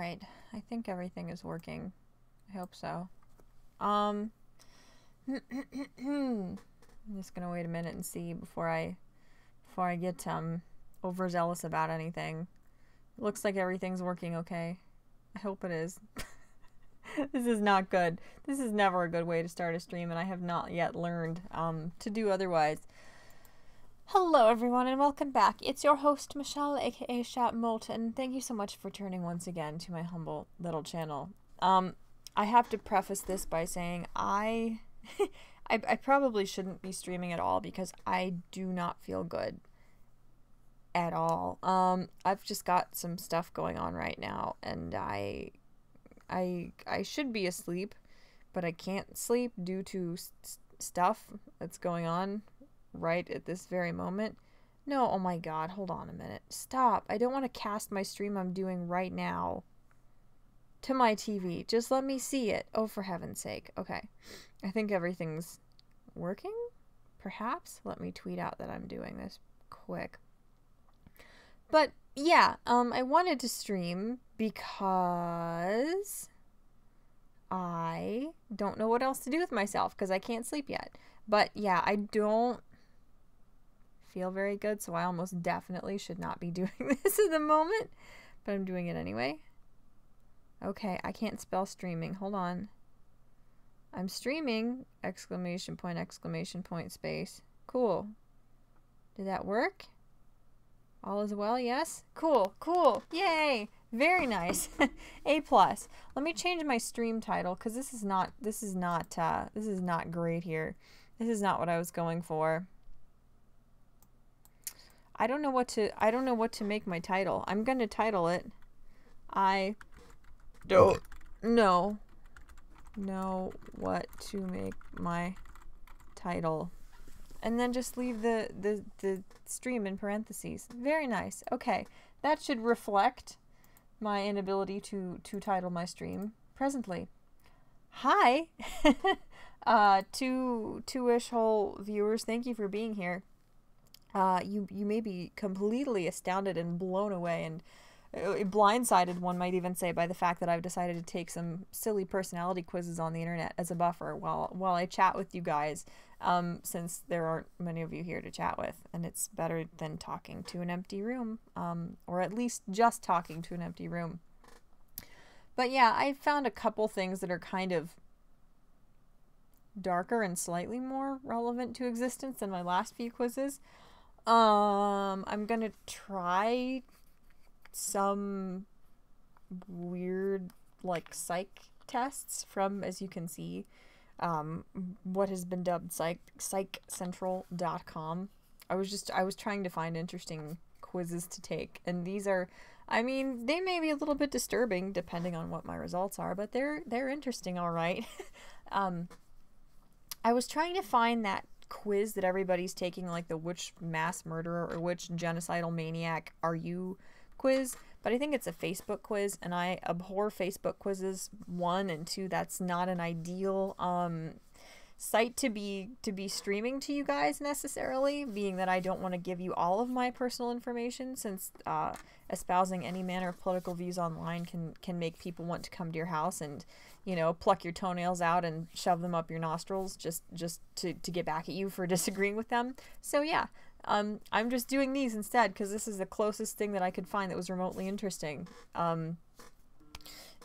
Alright, I think everything is working. I hope so. I'm just gonna wait a minute and see before I get overzealous about anything. It looks like everything's working okay. I hope it is. This is not good. This is never a good way to start a stream, and I have not yet learned to do otherwise. Hello everyone and welcome back. It's your host Michelle, aka Chat-Mort, and thank you so much for turning once again to my humble little channel. I have to preface this by saying I probably shouldn't be streaming at all because I do not feel good at all. I've just got some stuff going on right now, and I should be asleep, but I can't sleep due to stuff that's going on right at this very moment. No, oh my god, hold on a minute. Stop. I don't want to cast my stream I'm doing right now to my TV. Just let me see it. Oh, for heaven's sake. Okay. I think everything's working? Perhaps? Let me tweet out that I'm doing this quick. But yeah, I wanted to stream because I don't know what else to do with myself because I can't sleep yet. But yeah, I don't feel very good, so I almost definitely should not be doing this at the moment, but I'm doing it anyway. Okay, I can't spell streaming. Hold on. I'm streaming! Exclamation point, space. Cool. Did that work? All is well, yes? Cool, cool. Yay! Very nice. A+. Let me change my stream title because this is not great here. This is not what I was going for. I don't know what to make my title. I'm going to title it I don't know what to make my title. And then just leave the stream in parentheses. Very nice. Okay. That should reflect my inability to title my stream presently. Hi! Two-ish whole viewers, thank you for being here. You may be completely astounded and blown away and blindsided, one might even say, by the fact that I've decided to take some silly personality quizzes on the internet as a buffer while I chat with you guys, since there aren't many of you here to chat with, and it's better than talking to an empty room, or at least just talking to an empty room. But yeah, I found a couple things that are kind of darker and slightly more relevant to existence than my last few quizzes. I'm gonna try some weird, like, psych tests from, as you can see, what has been dubbed psychcentral.com. I was trying to find interesting quizzes to take, and these are, I mean, they may be a little bit disturbing depending on what my results are, but they're interesting, all right. I was trying to find that quiz that everybody's taking, like the which mass murderer or which genocidal maniac are you quiz, but I think it's a Facebook quiz, and I abhor Facebook quizzes. 1 and 2, that's not an ideal site to be streaming to you guys necessarily, being that I don't want to give you all of my personal information, since espousing any manner of political views online can make people want to come to your house and, you know, pluck your toenails out and shove them up your nostrils just to get back at you for disagreeing with them. So yeah, I'm just doing these instead because this is the closest thing that I could find that was remotely interesting.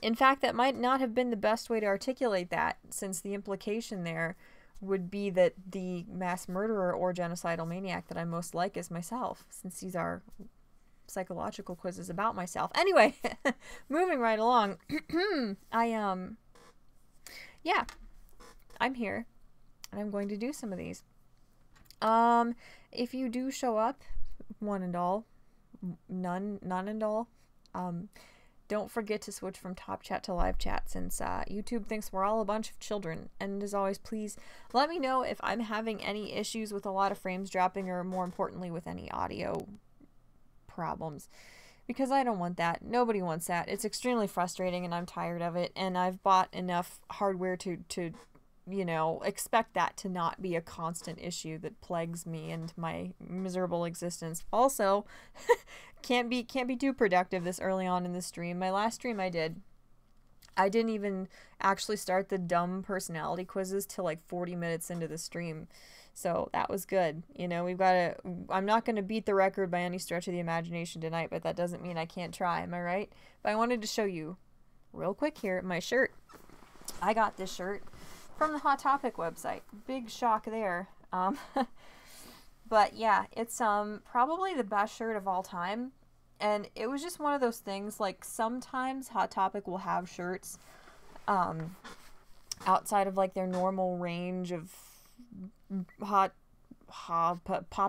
In fact, that might not have been the best way to articulate that, since the implication there would be that the mass murderer or genocidal maniac that I most like is myself, since these are psychological quizzes about myself. Anyway, moving right along. Yeah, I'm here, and I'm going to do some of these. If you do show up, one and all, none and all, don't forget to switch from top chat to live chat, since YouTube thinks we're all a bunch of children. And as always, please let me know if I'm having any issues with a lot of frames dropping, or more importantly with any audio problems, because I don't want that. Nobody wants that. It's extremely frustrating, and I'm tired of it, and I've bought enough hardware to you know, expect that to not be a constant issue that plagues me and my miserable existence. Also, can't be too productive this early on in the stream. My last stream I didn't even actually start the dumb personality quizzes till like 40 minutes into the stream. So that was good. You know, I'm not going to beat the record by any stretch of the imagination tonight, but that doesn't mean I can't try. Am I right? But I wanted to show you real quick here my shirt. I got this shirt from the Hot Topic website. Big shock there. But yeah, it's probably the best shirt of all time. And it was just one of those things, like, sometimes Hot Topic will have shirts outside of, like, their normal range of pop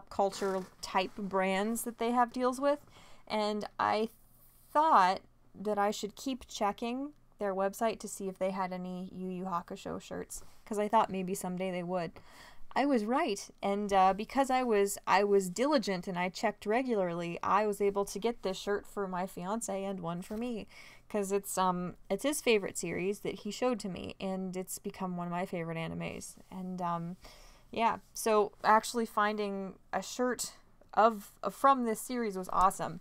culture type brands that they have deals with. And I thought that I should keep checking their website to see if they had any Yu Yu Hakusho shirts, because I thought maybe someday they would. I was right, and because I was diligent and I checked regularly, I was able to get this shirt for my fiance and one for me, because it's his favorite series that he showed to me, and it's become one of my favorite animes. And yeah, so actually finding a shirt from this series was awesome.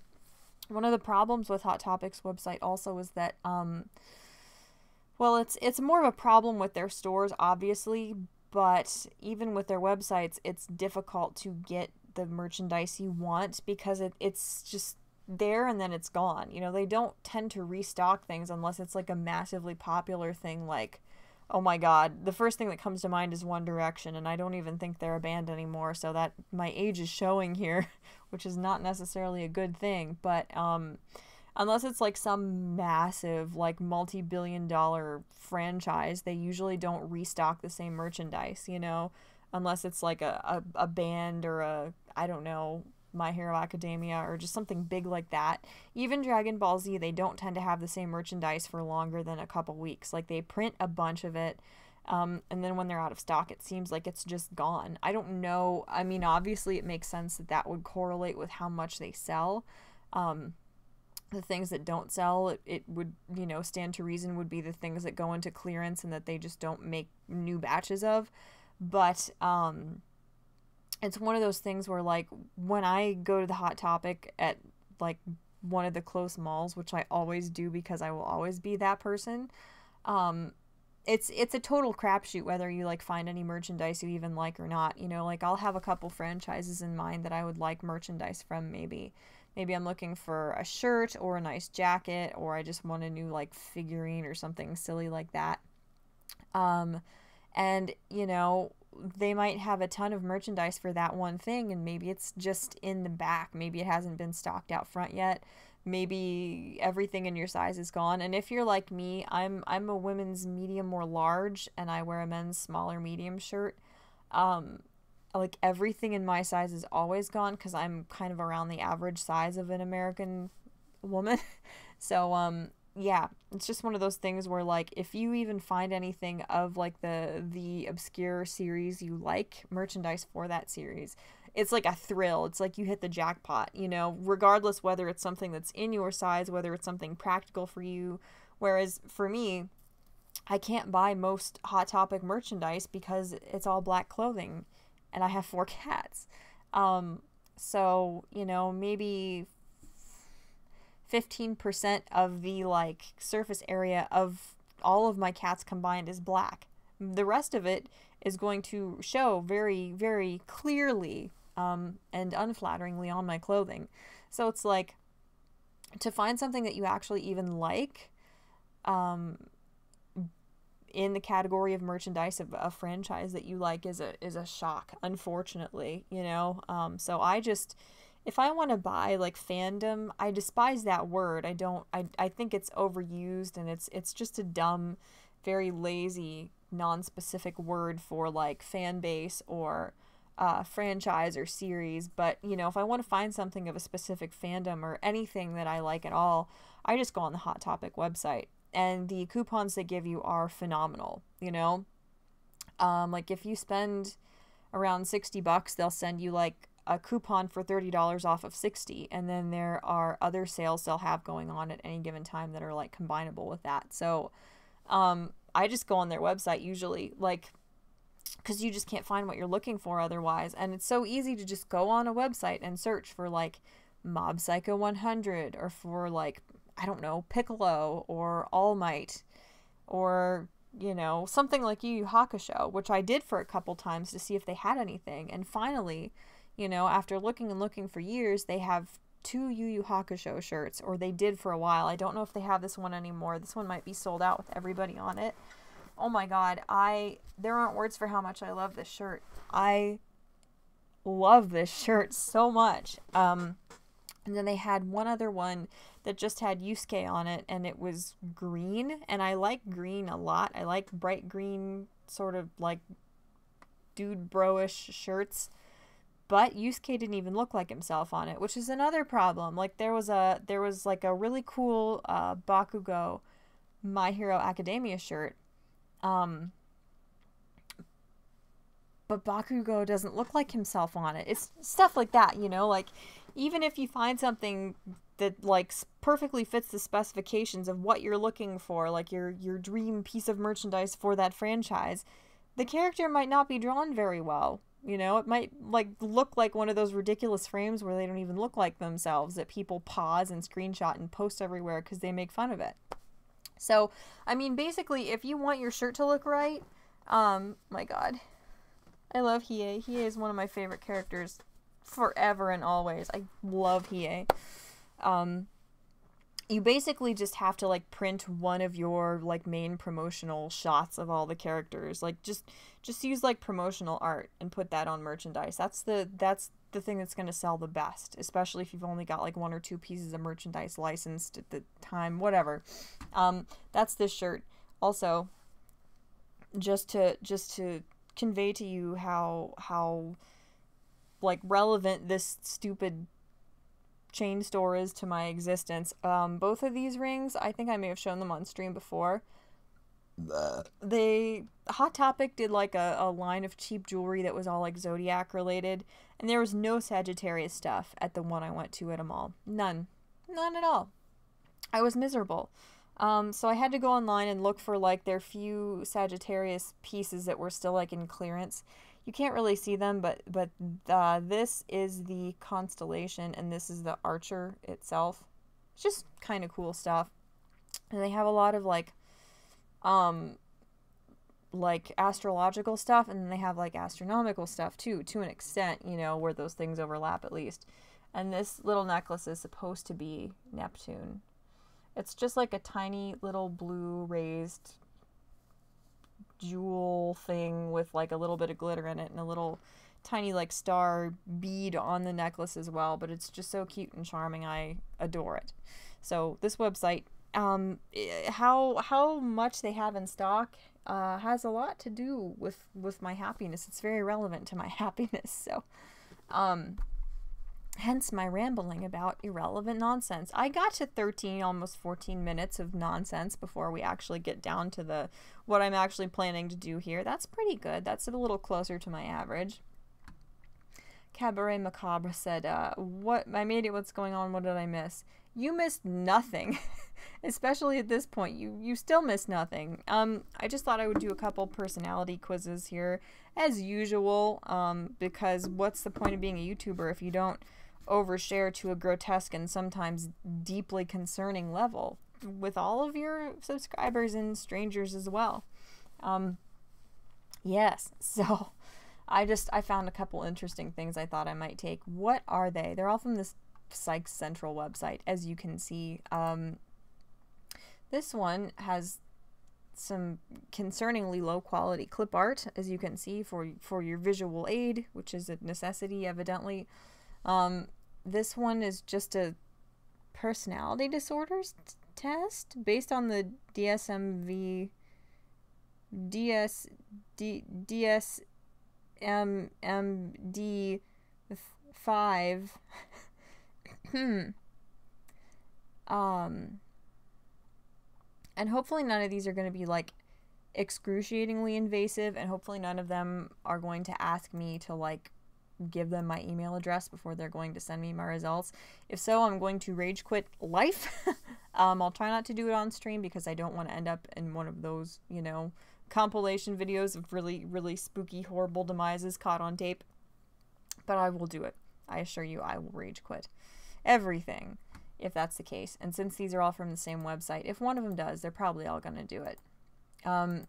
One of the problems with Hot Topic's website also is that well, it's more of a problem with their stores, obviously. But even with their websites, it's difficult to get the merchandise you want, because it's just there and then it's gone. You know, they don't tend to restock things unless it's like a massively popular thing, like, oh my god, the first thing that comes to mind is One Direction, and I don't even think they're a band anymore, so that my age is showing here, which is not necessarily a good thing. But unless it's like some massive, like, multi-billion-dollar franchise, they usually don't restock the same merchandise, you know, unless it's like a band or I don't know, My Hero Academia or just something big like that. Even Dragon Ball Z, they don't tend to have the same merchandise for longer than a couple weeks. Like, they print a bunch of it, and then when they're out of stock, it seems like it's just gone. I don't know. I mean, obviously it makes sense that that would correlate with how much they sell. The things that don't sell, it would, you know, stand to reason would be the things that go into clearance and that they just don't make new batches of. But it's one of those things where, like, when I go to the Hot Topic at, like, one of the close malls, which I always do because I will always be that person, it's a total crapshoot whether you, like, find any merchandise you even like or not. You know, like, I'll have a couple franchises in mind that I would like merchandise from. Maybe I'm looking for a shirt or a nice jacket, or I just want a new, like, figurine or something silly like that. And, you know, they might have a ton of merchandise for that one thing, and maybe it's just in the back. Maybe it hasn't been stocked out front yet. Maybe everything in your size is gone. And if you're like me, I'm a women's medium or large, and I wear a men's small or medium shirt. Like, everything in my size is always gone because I'm kind of around the average size of an American woman. So, yeah, it's just one of those things where, like, if you even find anything of, like, the obscure series you like, merchandise for that series, it's like a thrill. It's like you hit the jackpot, you know, regardless whether it's something that's in your size, whether it's something practical for you. Whereas for me, I can't buy most Hot Topic merchandise because it's all black clothing. And I have 4 cats. So, you know, maybe 15% of the, like, surface area of all of my cats combined is black. The rest of it is going to show very, very clearly and unflatteringly on my clothing. So it's like, to find something that you actually even like, in the category of merchandise of a franchise that you like is a shock, unfortunately, you know. So if I want to buy, like, fandom, I despise that word. I think it's overused, and it's just a dumb, very lazy, non-specific word for, like, fan base or franchise or series. But, you know, if I want to find something of a specific fandom or anything that I like at all, I just go on the Hot Topic website. And the coupons they give you are phenomenal, you know? Like, if you spend around $60, they'll send you, like, a coupon for $30 off of $60. And then there are other sales they'll have going on at any given time that are, like, combinable with that. So, I just go on their website usually. Like, because you just can't find what you're looking for otherwise. And it's so easy to just go on a website and search for like Mob Psycho 100 or for like, I don't know, Piccolo or All Might or, you know, something like Yu Yu Hakusho, which I did for a couple times to see if they had anything. And finally, you know, after looking and looking for years, they have 2 Yu Yu Hakusho shirts, or they did for a while. I don't know if they have this one anymore. This one might be sold out with everybody on it. Oh my god, there aren't words for how much I love this shirt. I love this shirt so much. And then they had one other one that just had Yusuke on it, and it was green, and I like green a lot. I like bright green, sort of like dude bro-ish shirts. But Yusuke didn't even look like himself on it, which is another problem. Like there was like a really cool Bakugo My Hero Academia shirt. But Bakugo doesn't look like himself on it. It's stuff like that, you know, like even if you find something that like perfectly fits the specifications of what you're looking for, like your dream piece of merchandise for that franchise, the character might not be drawn very well. You know, it might like look like one of those ridiculous frames where they don't even look like themselves that people pause and screenshot and post everywhere because they make fun of it. So, I mean, basically, if you want your shirt to look right, my god, I love Hiei. Hiei is one of my favorite characters forever and always. I love Hiei. You basically just have to like print one of your like main promotional shots of all the characters. Like just use like promotional art and put that on merchandise. That's the thing that's going to sell the best, especially if you've only got like 1 or 2 pieces of merchandise licensed at the time, whatever. That's this shirt. Also, just to convey to you how like relevant this stupid chain store is to my existence. Both of these rings, I think I may have shown them on stream before. Hot Topic did like a line of cheap jewelry that was all like Zodiac related, and there was no Sagittarius stuff at the one I went to at a mall. None at all. I was miserable. So I had to go online and look for like their few Sagittarius pieces that were still like in clearance. You can't really see them, but this is the constellation and this is the archer itself. It's just kind of cool stuff. And they have a lot of like astrological stuff, and then they have like astronomical stuff too, to an extent, you know, where those things overlap at least. And this little necklace is supposed to be Neptune. It's just like a tiny little blue raised jewel thing with like a little bit of glitter in it and a little tiny like star bead on the necklace as well, but it's just so cute and charming. I adore it. So this website, how much they have in stock has a lot to do with my happiness. It's very relevant to my happiness. So hence my rambling about irrelevant nonsense. I got to 13, almost 14 minutes of nonsense before we actually get down to what I'm actually planning to do here. That's pretty good. That's a little closer to my average. Cabaret Macabre said, what, I made it, what's going on, what did I miss? You missed nothing. Especially at this point, you still missed nothing. I just thought I would do a couple personality quizzes here, as usual, because what's the point of being a YouTuber if you don't overshare to a grotesque and sometimes deeply concerning level with all of your subscribers and strangers as well. Yes, so I found a couple interesting things I thought I might take. What are they? They're all from this Psych Central website, as you can see. This one has some concerningly low quality clip art, as you can see, for your visual aid, which is a necessity evidently. This one is just a personality disorders test based on the DSMV DSMD5 and hopefully none of these are going to be like excruciatingly invasive, and hopefully none of them are going to ask me to like give them my email address before they're going to send me my results. If so, I'm going to rage quit life. I'll try not to do it on stream because I don't want to end up in one of those, you know, compilation videos of really, really spooky, horrible demises caught on tape. But I will do it. I assure you, I will rage quit everything if that's the case. And since these are all from the same website, if one of them does, they're probably all going to do it. And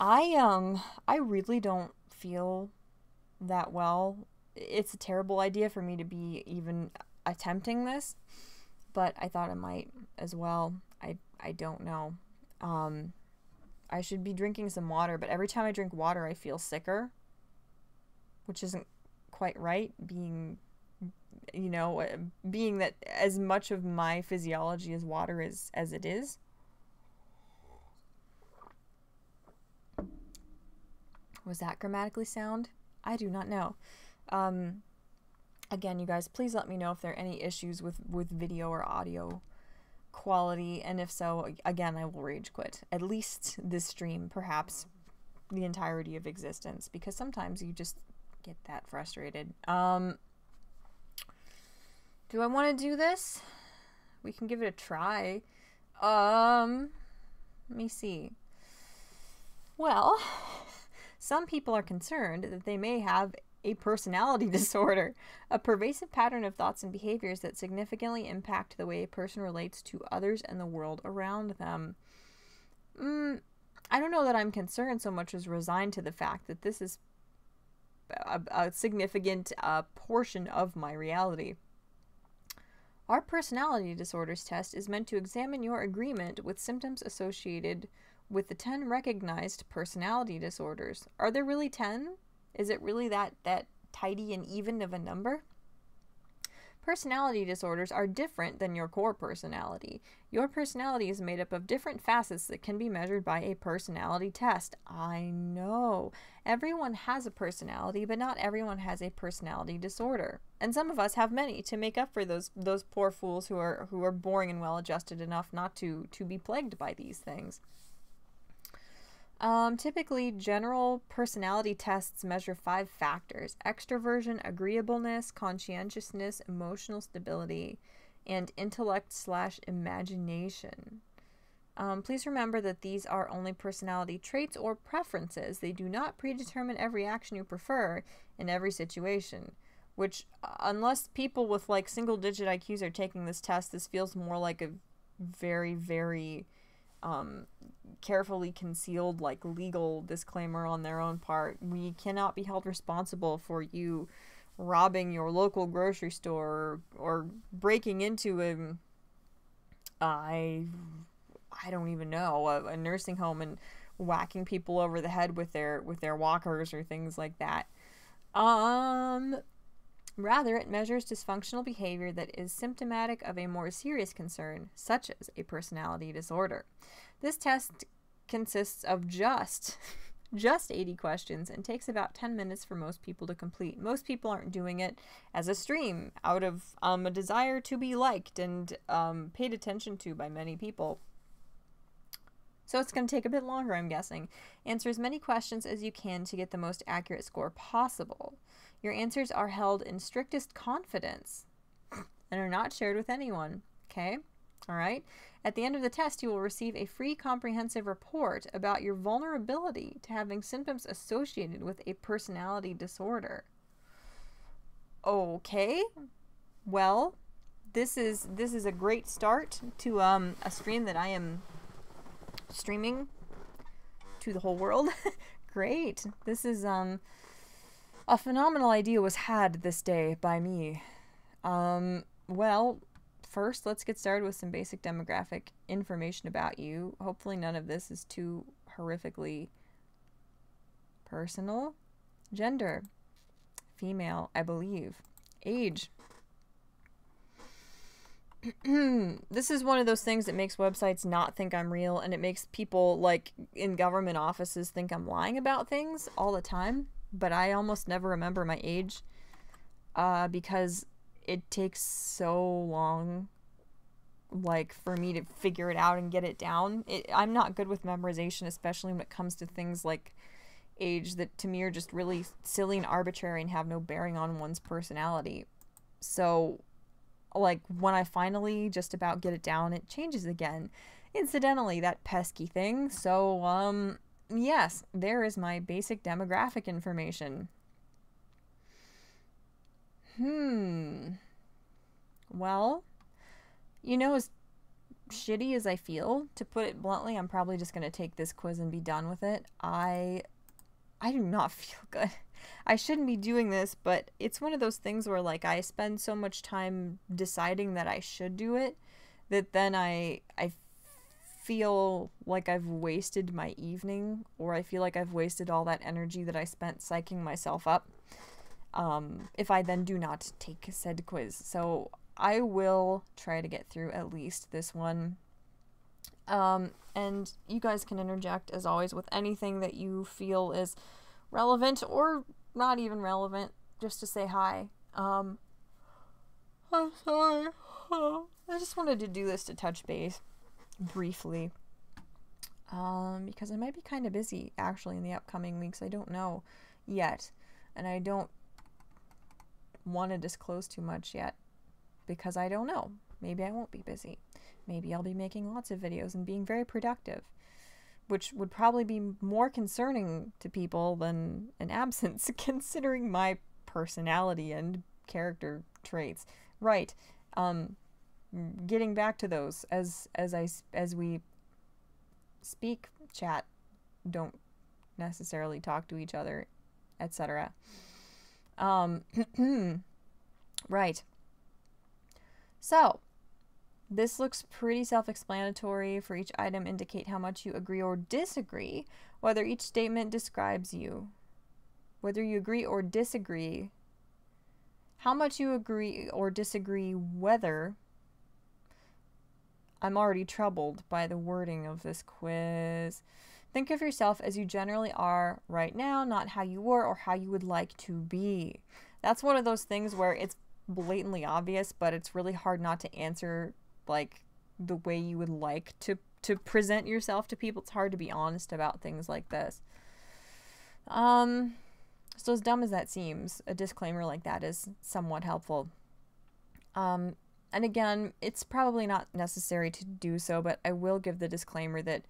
I really don't feel that well. It's a terrible idea for me to be even attempting this, but I thought I might as well. I don't know. I should be drinking some water, but every time I drink water, I feel sicker, which isn't quite right, being that as much of my physiology as water is as it is. Was that grammatically sound? I do not know. Again, you guys, please let me know if there are any issues with video or audio quality, and if so, again, I will rage quit. At least this stream, perhaps the entirety of existence, because sometimes you just get that frustrated. Do I want to do this? We can give it a try. Let me see. Well, some people are concerned that they may have a personality disorder, a pervasive pattern of thoughts and behaviors that significantly impact the way a person relates to others and the world around them. I don't know that I'm concerned so much as resigned to the fact that this is a significant portion of my reality. Our personality disorders test is meant to examine your agreement with symptoms associated with the 10 recognized personality disorders. Are there really 10? Is it really that tidy and even of a number? Personality disorders are different than your core personality. Your personality is made up of different facets that can be measured by a personality test. I know. Everyone has a personality, but not everyone has a personality disorder. And some of us have many to make up for those poor fools who are boring and well-adjusted enough not to be plagued by these things. Typically, general personality tests measure 5 factors: extroversion, agreeableness, conscientiousness, emotional stability, and intellect/imagination. Please remember that these are only personality traits or preferences. They do not predetermine every action you prefer in every situation, which, unless people with like single-digit IQs are taking this test, this feels more like a very, very carefully concealed, like, legal disclaimer on their own part. We cannot be held responsible for you robbing your local grocery store or breaking into I don't even know, a nursing home and whacking people over the head with their walkers or things like that. Rather, it measures dysfunctional behavior that is symptomatic of a more serious concern, such as a personality disorder. This test consists of just 80 questions and takes about 10 minutes for most people to complete. Most people aren't doing it as a stream out of a desire to be liked and paid attention to by many people. So it's going to take a bit longer, I'm guessing. Answer as many questions as you can to get the most accurate score possible. Your answers are held in strictest confidence and are not shared with anyone. Okay? All right? At the end of the test, you will receive a free comprehensive report about your vulnerability to having symptoms associated with a personality disorder. Okay. Well, this is a great start to a stream that I am streaming to the whole world. Great. This is a phenomenal idea was had this day by me. Well, first, let's get started with some basic demographic information about you. Hopefully none of this is too horrifically personal. Gender: female, I believe. Age: this is one of those things that makes websites not think I'm real, and it makes people, like, in government offices think I'm lying about things all the time. But I almost never remember my age because it takes so long, like, for me to figure it out and get it down. I'm not good with memorization, especially when it comes to things like age that to me are just really silly and arbitrary and have no bearing on one's personality. So, like, when I finally just about get it down, it changes again. Incidentally, that pesky thing. So, yes, there is my basic demographic information. Well, as shitty as I feel, to put it bluntly, I'm probably just going to take this quiz and be done with it. I do not feel good. I shouldn't be doing this, but it's one of those things where, like, I spend so much time deciding that I should do it that then I feel like I've wasted my evening, or I feel like I've wasted all that energy that I spent psyching myself up, if I then do not take said quiz. So I will try to get through at least this one. And you guys can interject, as always, with anything that you feel is relevant or not even relevant, just to say hi. I'm sorry. I just wanted to do this to touch base briefly. Because I might be kind of busy, actually, in the upcoming weeks. I don't know yet. And I don't want to disclose too much yet, because I don't know. Maybe I won't be busy. Maybe I'll be making lots of videos and being very productive, which would probably be more concerning to people than an absence, considering my personality and character traits. Right. Getting back to those, as we speak, chat, don't necessarily talk to each other, etc. Right. So, this looks pretty self-explanatory. For each item, indicate how much you agree or disagree, whether each statement describes you. Whether you agree or disagree, how much you agree or disagree whether. I'm already troubled by the wording of this quiz. Think of yourself as you generally are right now, not how you were or how you would like to be. That's one of those things where it's blatantly obvious, but it's really hard not to answer like the way you would like to present yourself to people. It's hard to be honest about things like this. So as dumb as that seems, a disclaimer like that is somewhat helpful. And again, it's probably not necessary to do so, but I will give the disclaimer that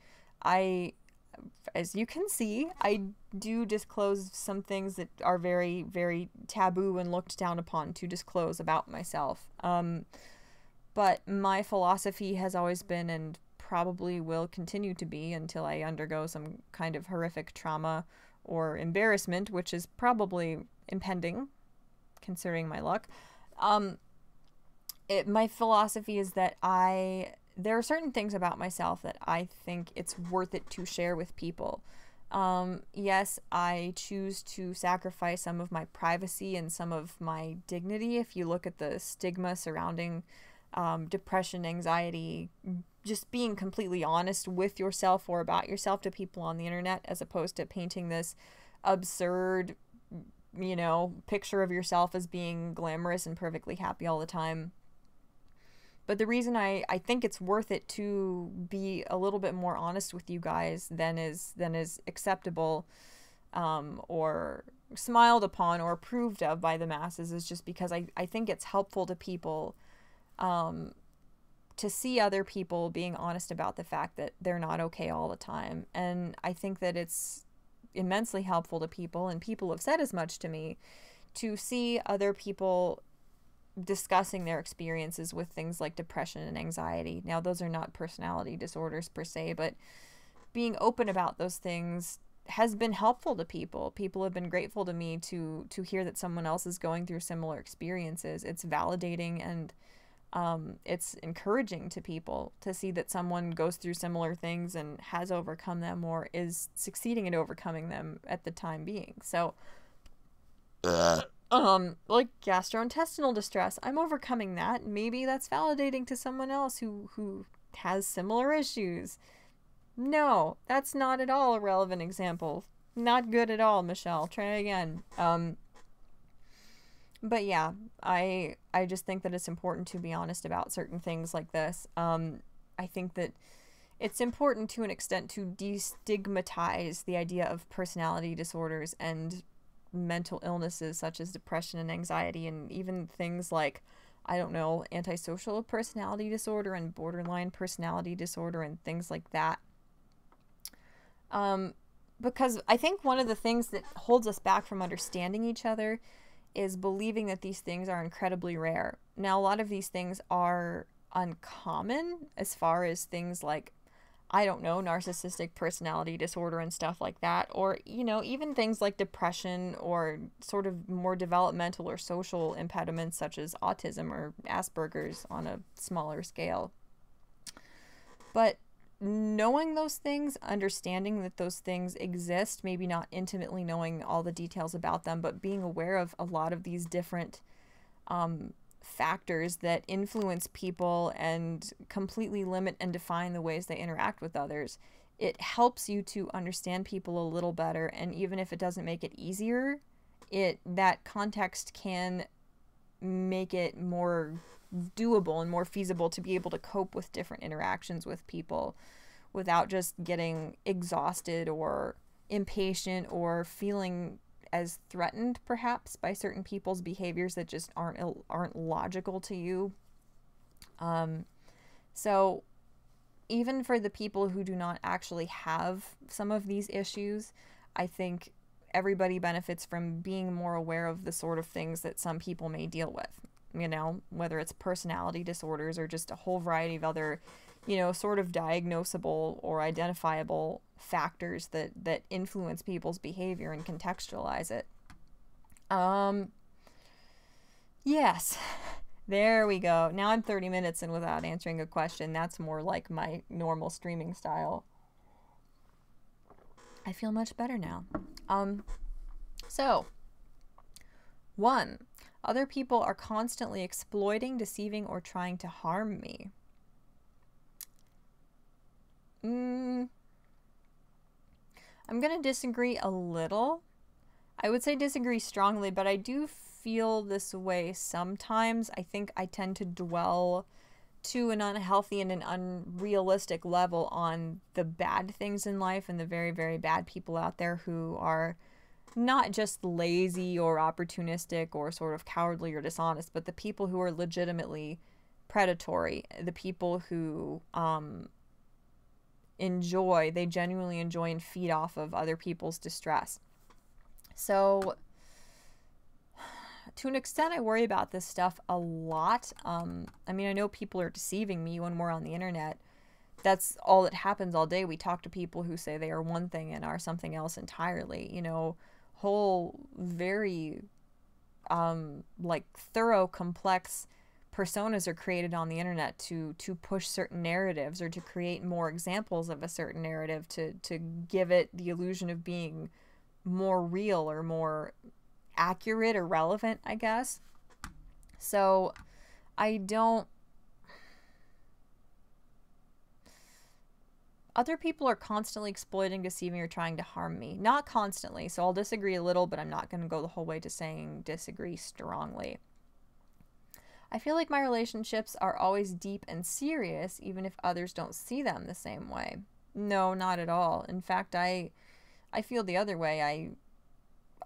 as you can see, I do disclose some things that are very, very taboo and looked down upon to disclose about myself. But my philosophy has always been, and probably will continue to be until I undergo some kind of horrific trauma or embarrassment, which is probably impending, considering my luck. My philosophy is that there are certain things about myself that I think it's worth it to share with people. Yes, I choose to sacrifice some of my privacy and some of my dignity. If you look at the stigma surrounding depression, anxiety, just being completely honest with yourself or about yourself to people on the internet, as opposed to painting this absurd, picture of yourself as being glamorous and perfectly happy all the time. But the reason I think it's worth it to be a little bit more honest with you guys than is acceptable, or smiled upon or approved of by the masses, is just because I think it's helpful to people to see other people being honest about the fact that they're not okay all the time. And I think that it's immensely helpful to people, and people have said as much to me, to see other people discussing their experiences with things like depression and anxiety. Now, those are not personality disorders per se, but being open about those things has been helpful to people. People have been grateful to me to hear that someone else is going through similar experiences. It's validating, and it's encouraging to people to see that someone goes through similar things and has overcome them, or is succeeding at overcoming them at the time being. So, like gastrointestinal distress, I'm overcoming that. Maybe that's validating to someone else who has similar issues. No, that's not at all a relevant example. Not good at all, Michelle. Try again. But yeah, I just think that it's important to be honest about certain things like this. I think that it's important to an extent to destigmatize the idea of personality disorders and mental illnesses such as depression and anxiety, and even things like I don't know, antisocial personality disorder and borderline personality disorder and things like that. Because I think one of the things that holds us back from understanding each other is believing that these things are incredibly rare. Now, a lot of these things are uncommon as far as things like, I don't know, narcissistic personality disorder and stuff like that, or, you know, even things like depression or sort of more developmental or social impediments such as autism or Asperger's on a smaller scale. But knowing those things, understanding that those things exist, maybe not intimately knowing all the details about them, but being aware of a lot of these different factors that influence people and completely limit and define the ways they interact with others, it helps you to understand people a little better. And even if it doesn't make it easier, that context can make it more doable and more feasible to be able to cope with different interactions with people without just getting exhausted or impatient or feeling as threatened perhaps by certain people's behaviors that just aren't logical to you. So even for the people who do not actually have some of these issues, I think everybody benefits from being more aware of the sort of things that some people may deal with, you know, whether it's personality disorders or just a whole variety of other, you know, sort of diagnosable or identifiable factors that influence people's behavior and contextualize it. Yes. There we go. Now I'm 30 minutes in without answering a question. That's more like my normal streaming style. I feel much better now. So, 1. Other people are constantly exploiting, deceiving, or trying to harm me. I'm going to disagree a little. I would say disagree strongly, but I do feel this way sometimes. I think I tend to dwell to an unhealthy and an unrealistic level on the bad things in life and the very, very bad people out there who are not just lazy or opportunistic or sort of cowardly or dishonest, but the people who are legitimately predatory, the people who they genuinely enjoy and feed off of other people's distress. So to an extent, I worry about this stuff a lot. I mean, I know people are deceiving me when we're on the internet. That's all that happens all day. We talk to people who say they are one thing and are something else entirely. You know, whole very like thorough, complex personas are created on the internet to push certain narratives or to create more examples of a certain narrative to give it the illusion of being more real or more accurate or relevant, I guess. So other people are constantly exploiting, deceiving, or trying to harm me. Not constantly, so I'll disagree a little, but I'm not going to go the whole way to saying disagree strongly. I feel like my relationships are always deep and serious, even if others don't see them the same way. No, not at all. In fact, I feel the other way.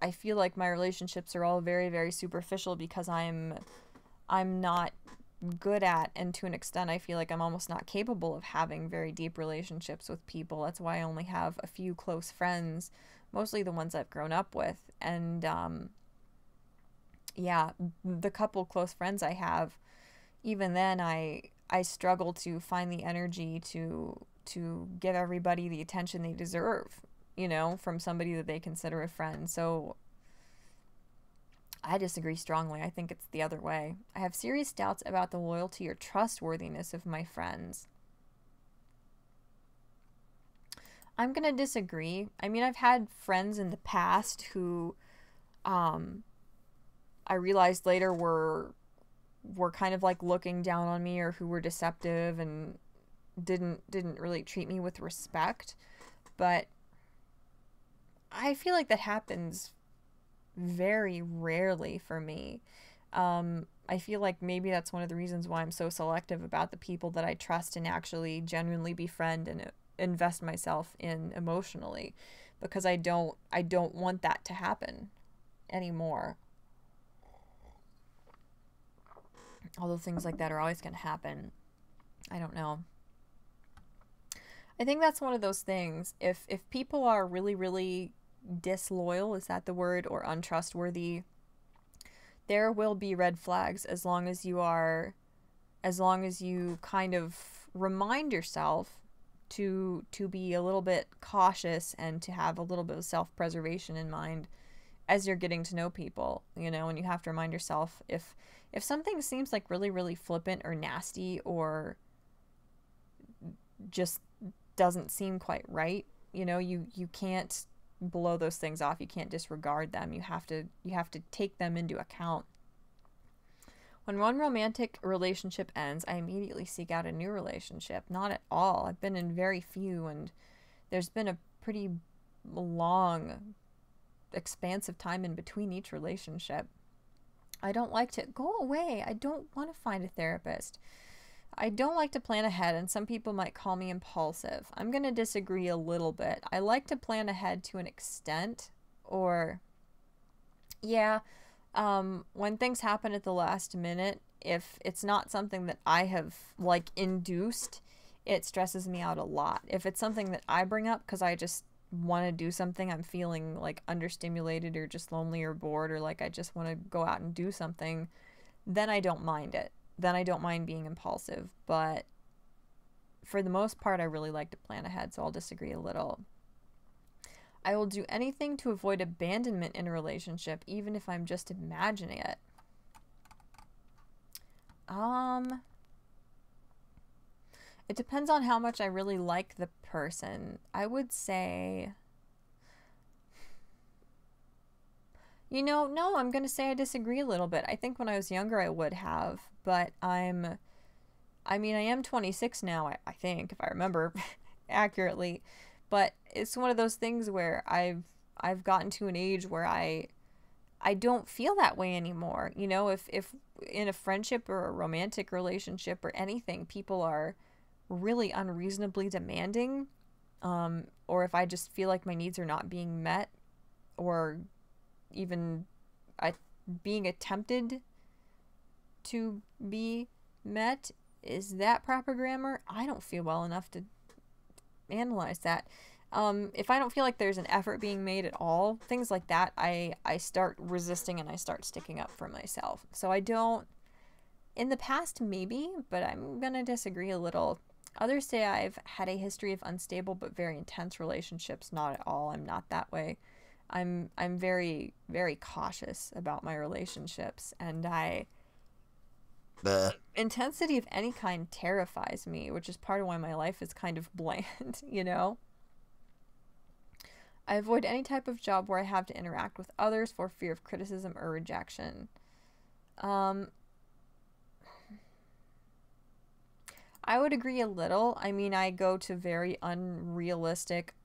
I feel like my relationships are all very, very superficial because I'm not good at, and to an extent I feel like I'm almost not capable of having very deep relationships with people. That's why I only have a few close friends, mostly the ones I've grown up with. And yeah, the couple close friends I have, even then I struggle to find the energy to give everybody the attention they deserve, you know, from somebody that they consider a friend. So I disagree strongly. I think it's the other way. I have serious doubts about the loyalty or trustworthiness of my friends. I'm going to disagree. I mean, I've had friends in the past who I realized later were kind of like looking down on me, or who were deceptive and didn't really treat me with respect. But I feel like that happens very rarely for me. I feel like maybe that's one of the reasons why I'm so selective about the people that I trust and actually genuinely befriend and invest myself in emotionally, because I don't want that to happen anymore. Although things like that are always going to happen. I don't know. I think that's one of those things. If people are really, really disloyal, is that the word, or untrustworthy, there will be red flags as long as you kind of remind yourself to be a little bit cautious and to have a little bit of self-preservation in mind as you're getting to know people, you know. And you have to remind yourself, if something seems like really, really flippant or nasty or just doesn't seem quite right, you know, you can't blow those things off. You can't disregard them. You have to take them into account. When one romantic relationship ends, I immediately seek out a new relationship. Not at all. I've been in very few, and there's been a pretty long, expansive time in between each relationship. I don't like to go away. I don't want to find a therapist. I don't like to plan ahead, and some people might call me impulsive. I'm going to disagree a little bit. I like to plan ahead to an extent, or, yeah, when things happen at the last minute, if it's not something that I have, like, induced, it stresses me out a lot. If it's something that I bring up because I just want to do something, I'm feeling, like, understimulated or just lonely or bored, or, like, I just want to go out and do something, then I don't mind it. Then I don't mind being impulsive. But for the most part, I really like to plan ahead, so I'll disagree a little. I will do anything to avoid abandonment in a relationship, even if I'm just imagining it. It depends on how much I really like the person. I would say, you know, no, I'm going to say I disagree a little bit. I think when I was younger I would have, but I am 26 now, I think, if I remember accurately. But it's one of those things where I've gotten to an age where I don't feel that way anymore. You know, if in a friendship or a romantic relationship or anything, people are really unreasonably demanding, or if I just feel like my needs are not being met, or even being attempted to be met, is that proper grammar? I don't feel well enough to analyze that. If I don't feel like there's an effort being made at all, things like that, I start resisting and I start sticking up for myself. So I don't, in the past maybe, but I'm gonna disagree a little. Others say I've had a history of unstable but very intense relationships. Not at all. I'm not that way. I'm very, very cautious about my relationships, and intensity of any kind terrifies me, which is part of why my life is kind of bland, you know? I avoid any type of job where I have to interact with others for fear of criticism or rejection. I would agree a little. I mean, I go to very unrealistic,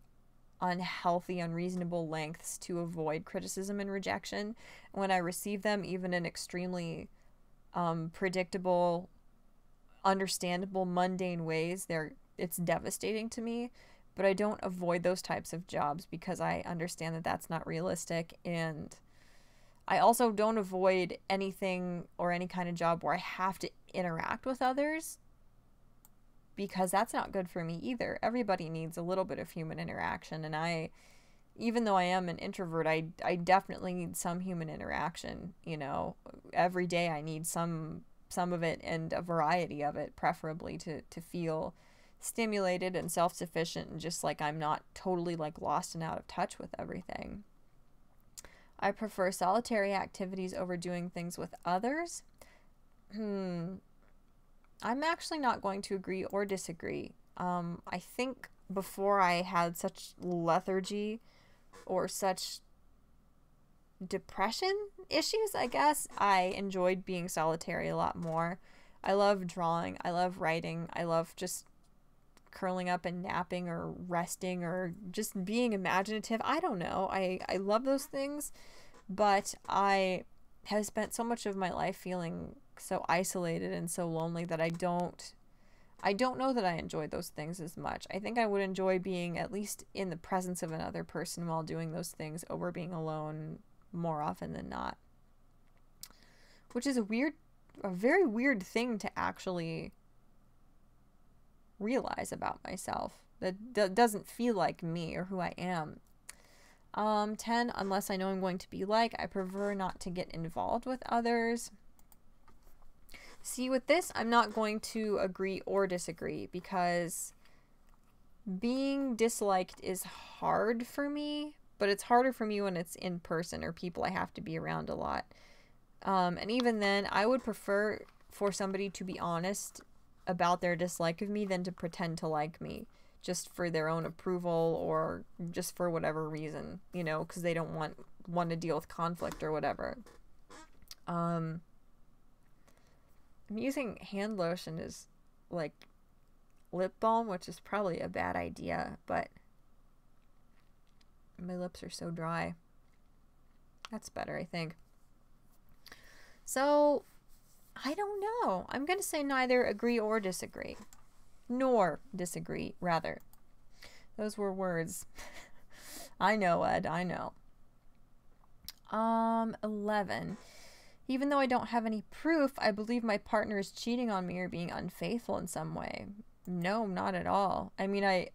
unhealthy, unreasonable lengths to avoid criticism and rejection. When I receive them, even in extremely predictable, understandable, mundane ways, it's devastating to me. But I don't avoid those types of jobs because I understand that that's not realistic. And I also don't avoid anything or any kind of job where I have to interact with others, because that's not good for me either. Everybody needs a little bit of human interaction, and even though I am an introvert, I definitely need some human interaction, you know. Every day I need some of it, and a variety of it, preferably to feel stimulated and self-sufficient, and just like I'm not totally like lost and out of touch with everything. I prefer solitary activities over doing things with others. I'm actually not going to agree or disagree. I think before I had such lethargy or such depression issues, I guess, I enjoyed being solitary a lot more. I love drawing. I love writing. I love just curling up and napping or resting or just being imaginative. I don't know. I love those things, but I have spent so much of my life feeling so isolated and so lonely that I don't know that I enjoy those things as much. I think I would enjoy being at least in the presence of another person while doing those things over being alone more often than not. Which is a weird a very weird thing to actually realize about myself. That doesn't feel like me or who I am. 10, unless I know I'm going to be like, I prefer not to get involved with others. See, with this, I'm not going to agree or disagree, because being disliked is hard for me, but it's harder for me when it's in person or people I have to be around a lot. And even then, I would prefer for somebody to be honest about their dislike of me than to pretend to like me just for their own approval or just for whatever reason, you know, because they don't want to deal with conflict or whatever. I'm using hand lotion as like lip balm, which is probably a bad idea, but my lips are so dry. That's better, I think. So, I don't know. I'm going to say neither agree or disagree. Nor disagree, rather. Those were words. I know, Ed, I know. 11. Even though I don't have any proof, I believe my partner is cheating on me or being unfaithful in some way. No, not at all. I mean, I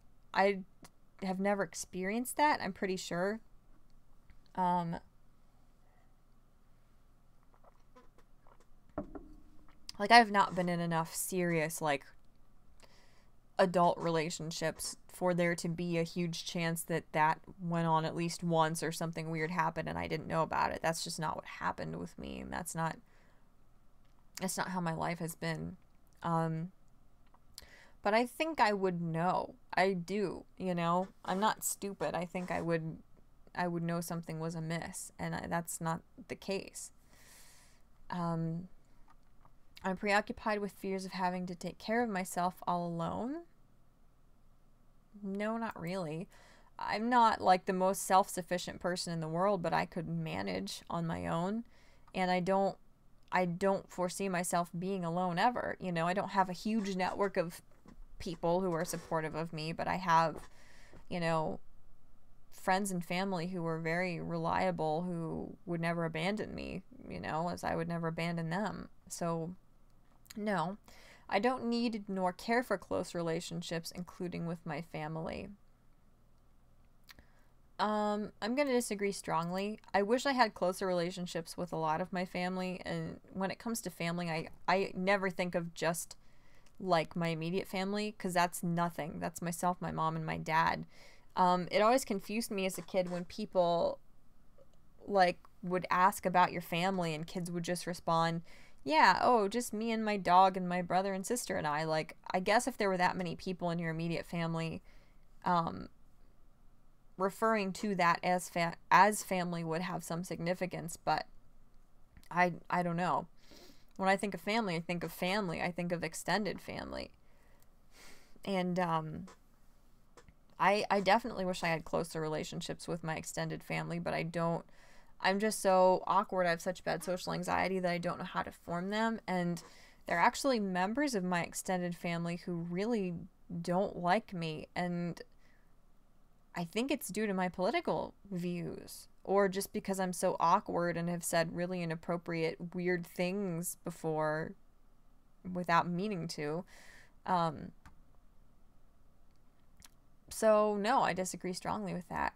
have never experienced that, I'm pretty sure. Like, I've not been in enough serious, like, adult relationships for there to be a huge chance that that went on at least once or something weird happened and I didn't know about it. That's just not what happened with me, and that's not how my life has been. But I think I would know. I do, you know? I'm not stupid. I think I would know something was amiss, and that's not the case. I'm preoccupied with fears of having to take care of myself all alone. No, not really. I'm not like the most self-sufficient person in the world, but I could manage on my own, and I don't foresee myself being alone ever. You know, I don't have a huge network of people who are supportive of me, but I have, you know, friends and family who are very reliable, who would never abandon me, you know, as I would never abandon them. So, no, I don't need nor care for close relationships, including with my family. I'm going to disagree strongly. I wish I had closer relationships with a lot of my family, and when it comes to family, I never think of just like my immediate family, because that's nothing. That's myself, my mom, and my dad. It always confused me as a kid when people like would ask about your family and kids would just respond, yeah, oh, just me and my dog and my brother and sister and I. Like, I guess if there were that many people in your immediate family, referring to that as family would have some significance, but I don't know. When I think of family, I think of family. I think of extended family. And I definitely wish I had closer relationships with my extended family, but I don't. I'm just so awkward. I have such bad social anxiety that I don't know how to form them. And there are actually members of my extended family who really don't like me. And I think it's due to my political views, or just because I'm so awkward and have said really inappropriate, weird things before without meaning to. So, no, I disagree strongly with that.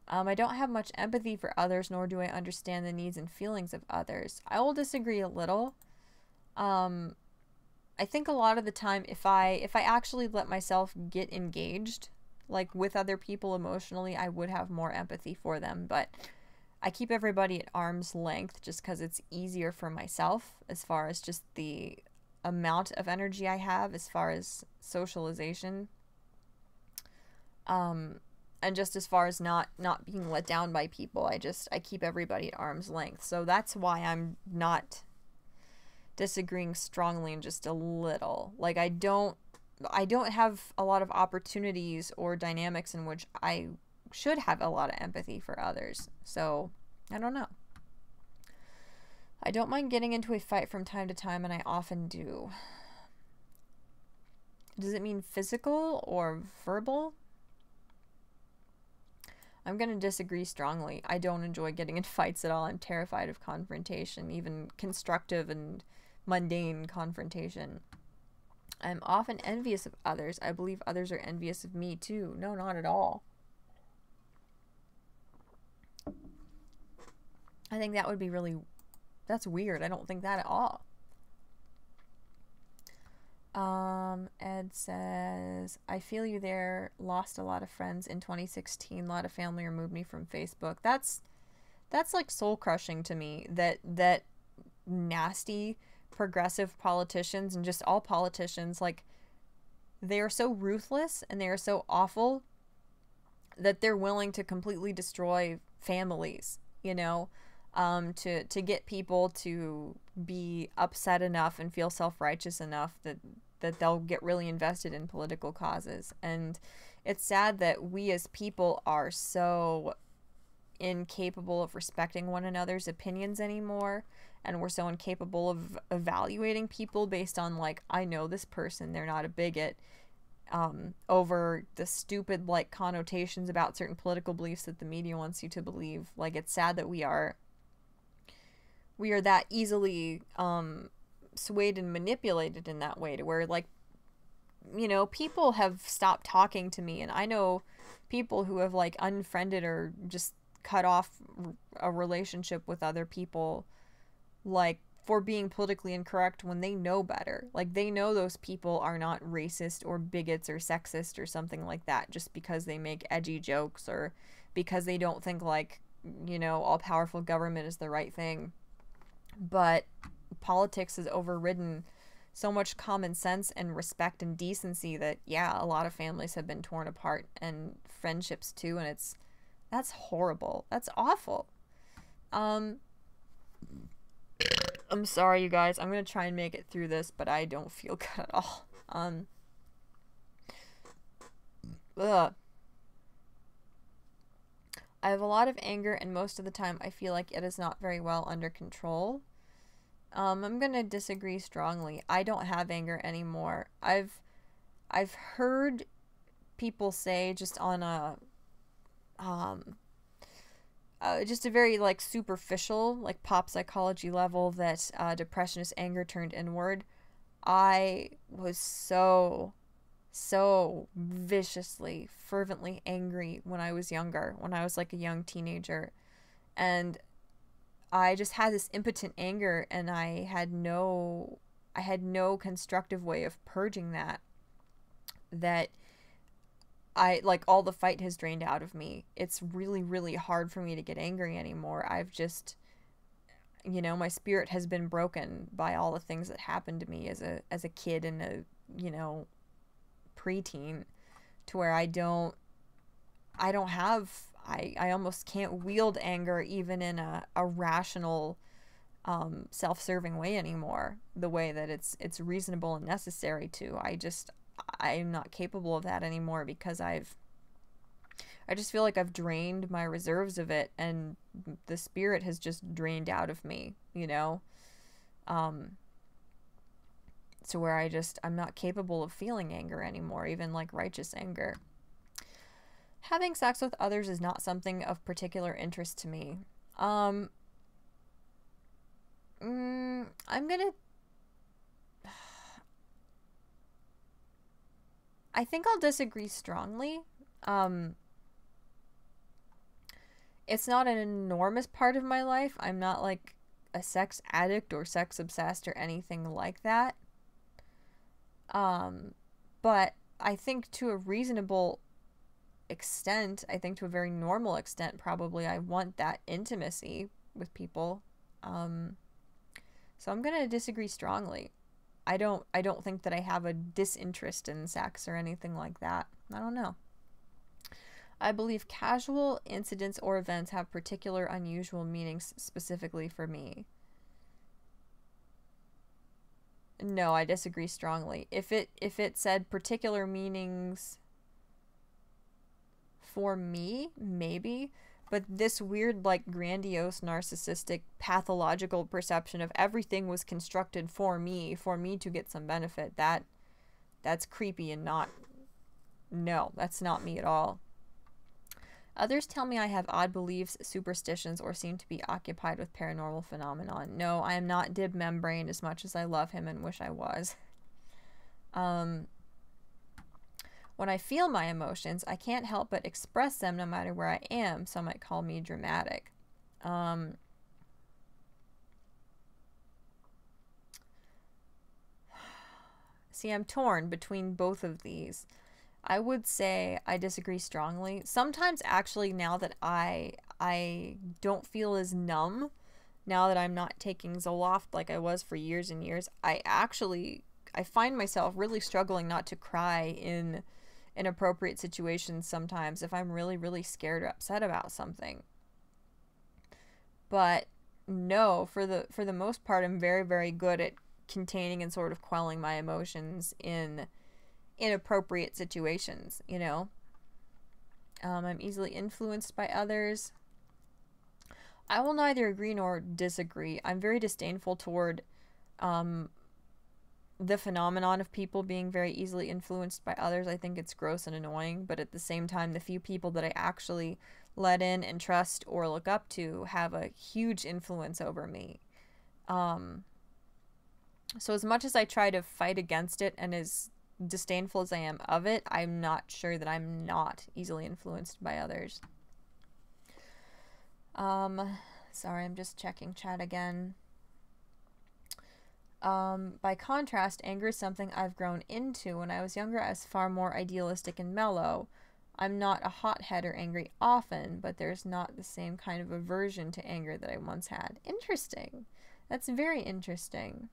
I don't have much empathy for others, nor do I understand the needs and feelings of others. I will disagree a little. I think a lot of the time, if I actually let myself get engaged, like with other people emotionally, I would have more empathy for them. But I keep everybody at arm's length just because it's easier for myself as far as just the amount of energy I have as far as socialization. And just as far as not being let down by people, I keep everybody at arm's length. So that's why I'm not disagreeing strongly and just a little. Like, I don't have a lot of opportunities or dynamics in which I should have a lot of empathy for others. So, I don't know. I don't mind getting into a fight from time to time, and I often do. Does it mean physical or verbal? I'm going to disagree strongly. I don't enjoy getting in fights at all. I'm terrified of confrontation, even constructive and mundane confrontation. I'm often envious of others. I believe others are envious of me too. No, not at all. I think that would be really, that's weird. I don't think that at all. Ed says, I feel you there. Lost a lot of friends in 2016. A lot of family removed me from Facebook. That's like soul crushing to me. That nasty progressive politicians and just all politicians, like, they are so ruthless and they are so awful that they're willing to completely destroy families, you know, to get people to be upset enough and feel self-righteous enough that they'll get really invested in political causes. And it's sad that we as people are so incapable of respecting one another's opinions anymore, and we're so incapable of evaluating people based on, like, I know this person, they're not a bigot, over the stupid, like, connotations about certain political beliefs that the media wants you to believe. Like, it's sad that we are that easily swayed and manipulated in that way, to where, like, you know, people have stopped talking to me, and I know people who have, like, unfriended or just cut off a relationship with other people, like, for being politically incorrect when they know better. Like, they know those people are not racist or bigots or sexist or something like that just because they make edgy jokes, or because they don't think, like, you know, all-powerful government is the right thing. But politics has overridden so much common sense and respect and decency that, yeah, a lot of families have been torn apart, and friendships too, and that's horrible. That's awful. I'm sorry, you guys. I'm gonna try and make it through this, but I don't feel good at all. Ugh. I have a lot of anger, and most of the time I feel like it is not very well under control. I'm gonna disagree strongly. I don't have anger anymore. I've heard people say, just on a just a very, like, superficial, like, pop psychology level, that depression is anger turned inward. I was so viciously, fervently angry when I was younger, when I was, like, a young teenager, and I just had this impotent anger, and I had no constructive way of purging that I, like, all the fight has drained out of me. It's really, really hard for me to get angry anymore. I've just, you know, my spirit has been broken by all the things that happened to me as a kid and a, you know, preteen, to where I almost can't wield anger even in a rational, self-serving way anymore, the way that it's reasonable and necessary to. I'm not capable of that anymore, because I just feel like I've drained my reserves of it, and the spirit has just drained out of me, you know? To where I'm not capable of feeling anger anymore, even, like, righteous anger. Having sex with others is not something of particular interest to me. I'm gonna... I think I'll disagree strongly. It's not an enormous part of my life. I'm not, like, a sex addict or sex obsessed or anything like that. But I think to a reasonable extent, I think to a very normal extent, probably, I want that intimacy with people. So I'm gonna disagree strongly. I don't think that I have a disinterest in sex or anything like that. I don't know. I believe casual incidents or events have particular unusual meanings specifically for me. No, I disagree strongly. If it said particular meanings for me, maybe, but this weird, like, grandiose, narcissistic, pathological perception of everything was constructed for me to get some benefit, that's creepy and not... No, that's not me at all. Others tell me I have odd beliefs, superstitions, or seem to be occupied with paranormal phenomenon. No, I am not Dib Membrane as much as I love him and wish I was. When I feel my emotions, I can't help but express them no matter where I am. Some might call me dramatic. See, I'm torn between both of these. I would say I disagree strongly. Sometimes, actually, now that I don't feel as numb, now that I'm not taking Zoloft like I was for years and years, I find myself really struggling not to cry in inappropriate situations sometimes if I'm really, really scared or upset about something. But no, for the most part, I'm very, very good at containing and sort of quelling my emotions in inappropriate situations, you know. I'm easily influenced by others. I will neither agree nor disagree. I'm very disdainful toward the phenomenon of people being very easily influenced by others. I think it's gross and annoying, but at the same time, the few people that I actually let in and trust or look up to have a huge influence over me. So as much as I try to fight against it and as disdainful as I am of it, I'm not sure that I'm not easily influenced by others. Sorry, I'm just checking chat again. By contrast, anger is something I've grown into. When I was younger, I was far more idealistic and mellow. I'm not a hothead or angry often, but there's not the same kind of aversion to anger that I once had. Interesting. That's very interesting.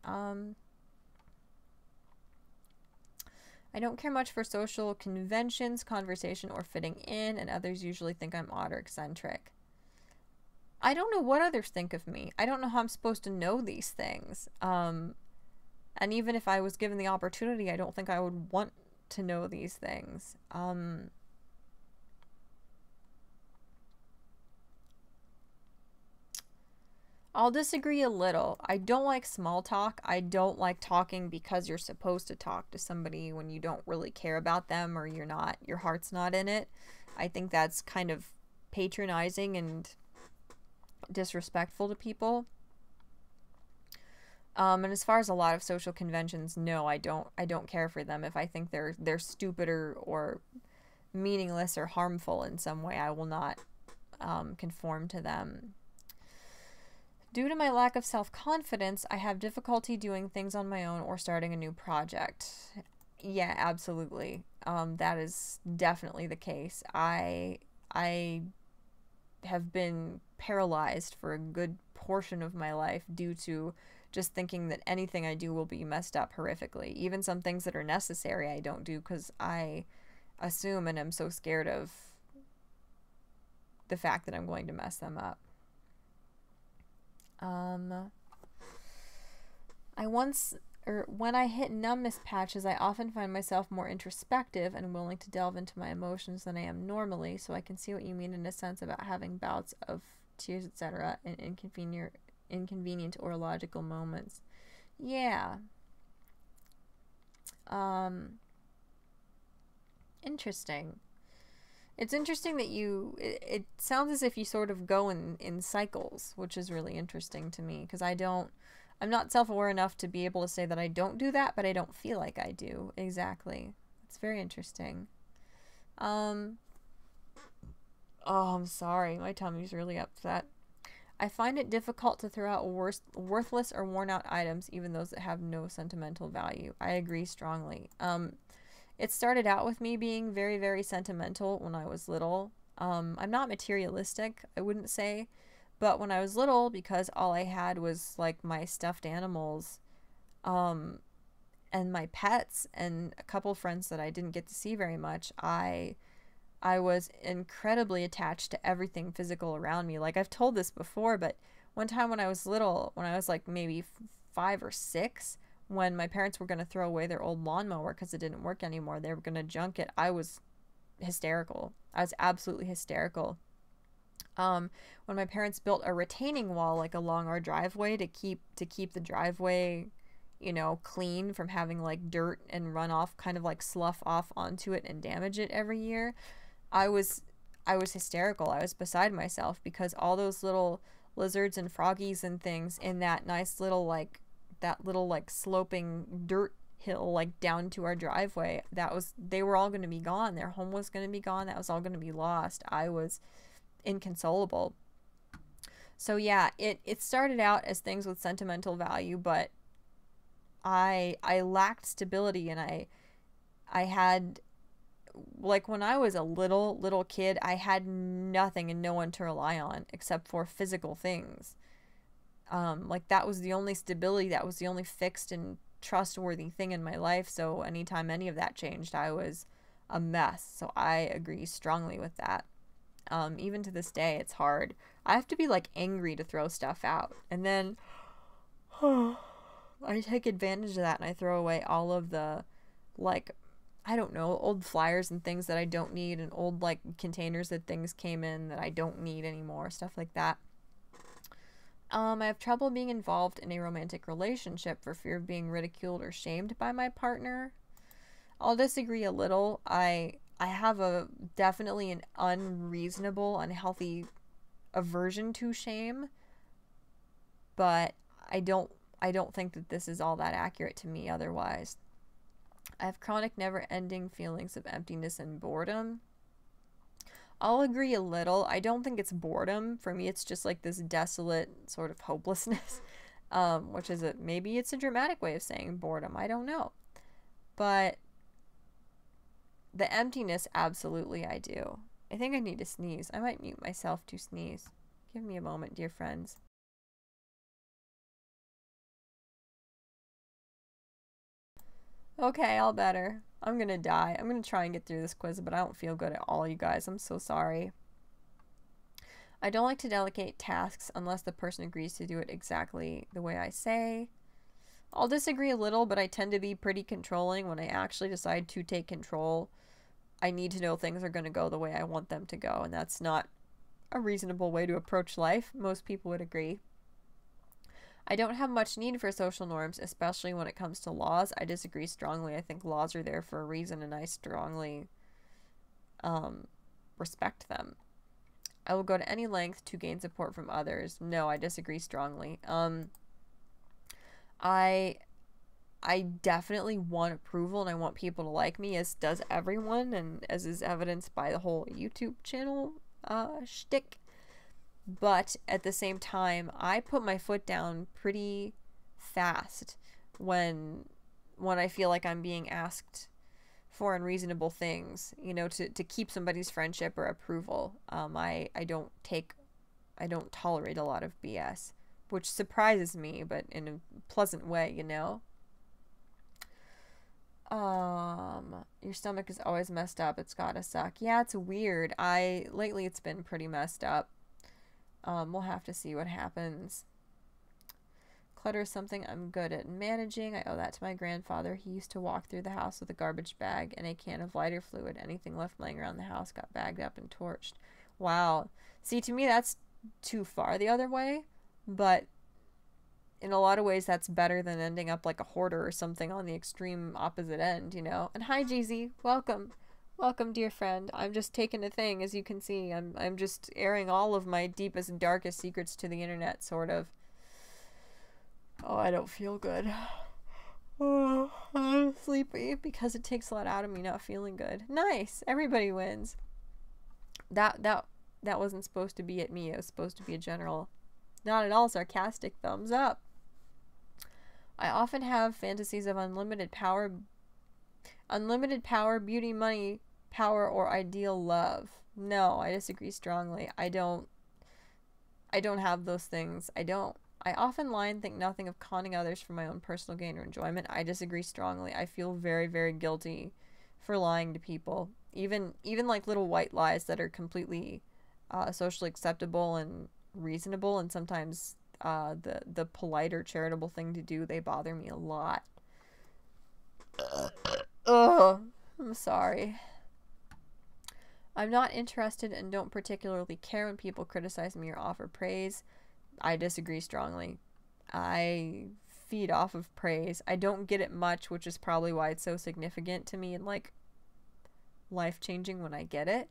I don't care much for social conventions, conversation, or fitting in, and others usually think I'm odd or eccentric. I don't know what others think of me. I don't know how I'm supposed to know these things. And even if I was given the opportunity, I don't think I would want to know these things. I'll disagree a little. I don't like small talk. I don't like talking because you're supposed to talk to somebody when you don't really care about them or your heart's not in it. I think that's kind of patronizing and disrespectful to people. And as far as a lot of social conventions, no, I don't care for them. If I think they're stupid or meaningless or harmful in some way, I will not conform to them. Due to my lack of self-confidence, I have difficulty doing things on my own or starting a new project. Yeah, absolutely. That is definitely the case. I have been paralyzed for a good portion of my life due to just thinking that anything I do will be messed up horrifically. Even some things that are necessary I don't do because I assume and am so scared of the fact that I'm going to mess them up. When I hit numbness patches, I often find myself more introspective and willing to delve into my emotions than I am normally, so I can see what you mean in a sense about having bouts of tears, etc., and inconvenient or illogical moments. Yeah. Interesting. It's interesting that it sounds as if you sort of go in cycles, which is really interesting to me, because I'm not self-aware enough to be able to say that I don't do that, but I don't feel like I do. Exactly. It's very interesting. Oh, I'm sorry. My tummy's really upset. I find it difficult to throw out worthless or worn out items, even those that have no sentimental value. I agree strongly. It started out with me being very, very sentimental when I was little. I'm not materialistic, I wouldn't say. But when I was little, because all I had was like my stuffed animals, and my pets and a couple friends that I didn't get to see very much, I was incredibly attached to everything physical around me. Like I've told this before, but one time when I was little, when I was like maybe 5 or 6, when my parents were going to throw away their old lawnmower because it didn't work anymore, they were going to junk it, I was hysterical. I was absolutely hysterical. When my parents built a retaining wall like along our driveway to keep the driveway, you know, clean from having like dirt and runoff kind of like slough off onto it and damage it every year, I was I was hysterical. I was beside myself because all those little lizards and froggies and things in that nice little like that little like sloping dirt hill like down to our driveway, they were all going to be gone. Their home was going to be gone. That was all going to be lost. I was inconsolable. So yeah, it started out as things with sentimental value, but I lacked stability, and I had, like, when I was a little kid, I had nothing and no one to rely on except for physical things. Like, that was the only stability, that was the only fixed and trustworthy thing in my life. So anytime any of that changed, I was a mess. So I agree strongly with that. Even to this day, it's hard. I have to be like angry to throw stuff out, and then I take advantage of that and I throw away all of the, like, I don't know, old flyers and things that I don't need, and old like containers that things came in that I don't need anymore, stuff like that. I have trouble being involved in a romantic relationship for fear of being ridiculed or shamed by my partner. I'll disagree a little. I have a definitely an unreasonable, unhealthy aversion to shame, but I don't think that this is all that accurate to me otherwise. I have chronic never-ending feelings of emptiness and boredom. I'll agree a little. I don't think it's boredom. For me, it's just like this desolate sort of hopelessness, which is maybe it's a dramatic way of saying boredom. I don't know. But the emptiness, absolutely I do. I think I need to sneeze. I might mute myself to sneeze. Give me a moment, dear friends. Okay, all better. I'm gonna die. I'm gonna try and get through this quiz, but I don't feel good at all, you guys. I'm so sorry. I don't like to delegate tasks unless the person agrees to do it exactly the way I say. I'll disagree a little, but I tend to be pretty controlling. When I actually decide to take control, I need to know things are going to go the way I want them to go, and that's not a reasonable way to approach life. Most people would agree. I don't have much need for social norms, especially when it comes to laws. I disagree strongly. I think laws are there for a reason, and I strongly respect them. I will go to any length to gain support from others. No, I disagree strongly. I definitely want approval, and I want people to like me, as does everyone, and as is evidenced by the whole YouTube channel shtick. But at the same time, I put my foot down pretty fast when I feel like I'm being asked for unreasonable things, you know, to keep somebody's friendship or approval. I don't tolerate a lot of BS, which surprises me, but in a pleasant way, you know. Your stomach is always messed up. It's gotta suck. Yeah, it's weird. Lately it's been pretty messed up. We'll have to see what happens. Clutter is something I'm good at managing. I owe that to my grandfather. He used to walk through the house with a garbage bag and a can of lighter fluid. Anything left laying around the house got bagged up and torched. Wow. See, to me, that's too far the other way, but in a lot of ways, that's better than ending up like a hoarder or something on the extreme opposite end, you know? And hi, Jeezy. Welcome. Welcome, dear friend. I'm just taking a thing, as you can see. I'm just airing all of my deepest and darkest secrets to the internet, sort of. Oh, I don't feel good. Oh, I'm sleepy because it takes a lot out of me not feeling good. Nice. Everybody wins. That wasn't supposed to be at me. It was supposed to be a general, not at all sarcastic thumbs up. I often have fantasies of unlimited power, beauty, money, power, or ideal love. No, I disagree strongly. I don't have those things. I often lie and think nothing of conning others for my own personal gain or enjoyment. I disagree strongly. I feel very, very guilty for lying to people. Even like little white lies that are completely socially acceptable and reasonable, and sometimes the polite or charitable thing to do, they bother me a lot. Ugh, I'm sorry. I'm not interested and don't particularly care when people criticize me or offer praise. I disagree strongly. I feed off of praise. I don't get it much, which is probably why it's so significant to me and like life-changing when I get it.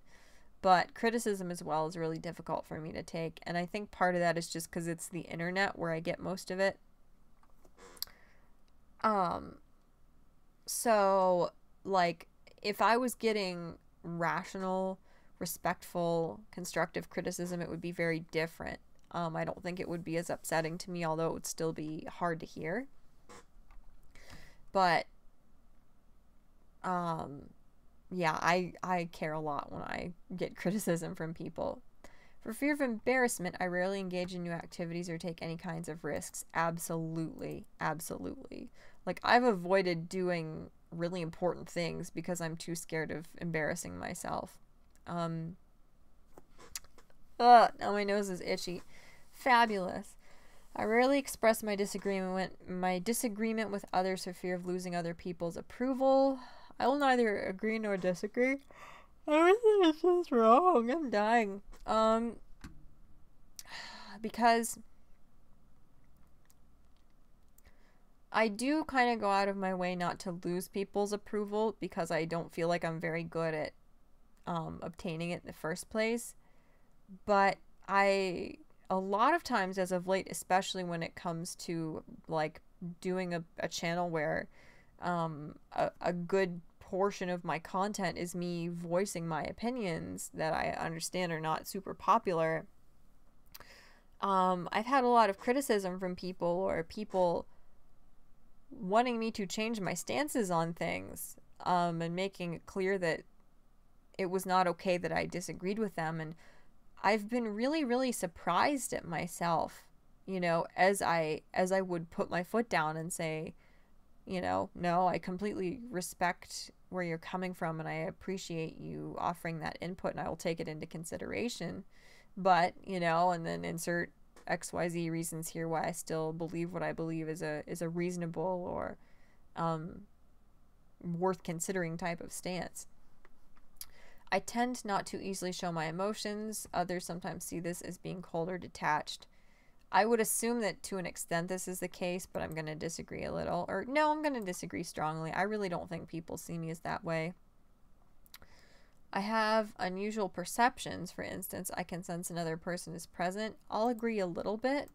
But criticism as well is really difficult for me to take. And I think part of that is just because it's the internet where I get most of it. So, like, if I was getting rational, respectful, constructive criticism, it would be very different. I don't think it would be as upsetting to me, although it would still be hard to hear. But, yeah, I care a lot when I get criticism from people. For fear of embarrassment, I rarely engage in new activities or take any kinds of risks. Absolutely. Absolutely. Like, I've avoided doing really important things because I'm too scared of embarrassing myself. Now my nose is itchy. Fabulous. I rarely express my disagreement with others for fear of losing other people's approval. I will neither agree nor disagree. Everything is just wrong. I'm dying. Because I do kind of go out of my way not to lose people's approval because I don't feel like I'm very good at obtaining it in the first place. But a lot of times as of late, especially when it comes to like doing a channel where a good portion of my content is me voicing my opinions that I understand are not super popular. I've had a lot of criticism from people or people wanting me to change my stances on things, and making it clear that it was not okay that I disagreed with them. And I've been really, really surprised at myself, you know, as I would put my foot down and say, you know, no, I completely respect where you're coming from and I appreciate you offering that input and I will take it into consideration. But, you know, and then insert XYZ reasons here why I still believe what I believe is a reasonable or worth considering type of stance. I tend not to easily show my emotions. Others sometimes see this as being cold or detached. I would assume that to an extent this is the case, but I'm going to disagree a little. Or no, I'm going to disagree strongly. I really don't think people see me as that way. I have unusual perceptions. For instance, I can sense another person is present. I'll agree a little bit,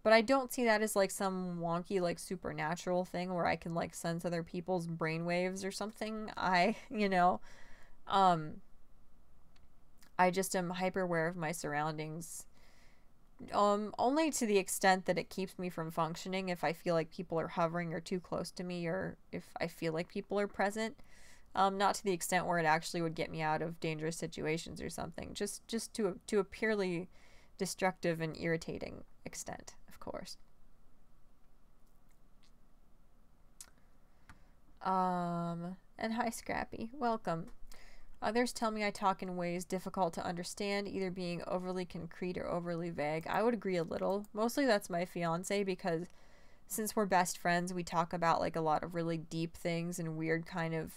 but I don't see that as like some wonky, like supernatural thing where I can like sense other people's brainwaves or something. I just am hyper aware of my surroundings. Only to the extent that it keeps me from functioning if I feel like people are hovering or too close to me, or if I feel like people are present. Not to the extent where it actually would get me out of dangerous situations or something. Just to a purely destructive and irritating extent, of course. And hi, Scrappy. Welcome. Others tell me I talk in ways difficult to understand, either being overly concrete or overly vague. I would agree a little. Mostly that's my fiance, because since we're best friends, we talk about like a lot of really deep things and weird kind of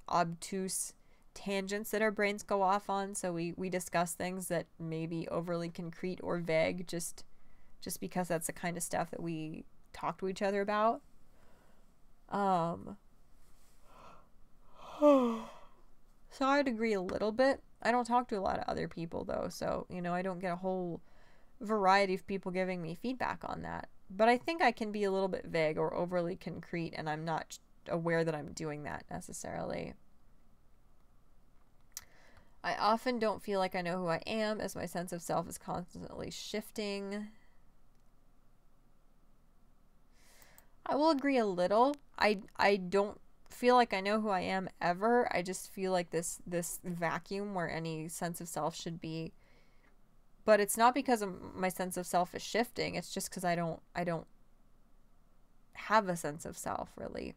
obtuse tangents that our brains go off on. So we discuss things that may be overly concrete or vague just because that's the kind of stuff that we talk to each other about. So I'd agree a little bit. I don't talk to a lot of other people though, so, you know, I don't get a whole variety of people giving me feedback on that. But I think I can be a little bit vague or overly concrete, and I'm not aware that I'm doing that necessarily. I often don't feel like I know who I am, as my sense of self is constantly shifting. I will agree a little. I don't feel like I know who I am ever. I just feel like this vacuum where any sense of self should be. But it's not because of my sense of self is shifting. It's just because I don't have a sense of self, really.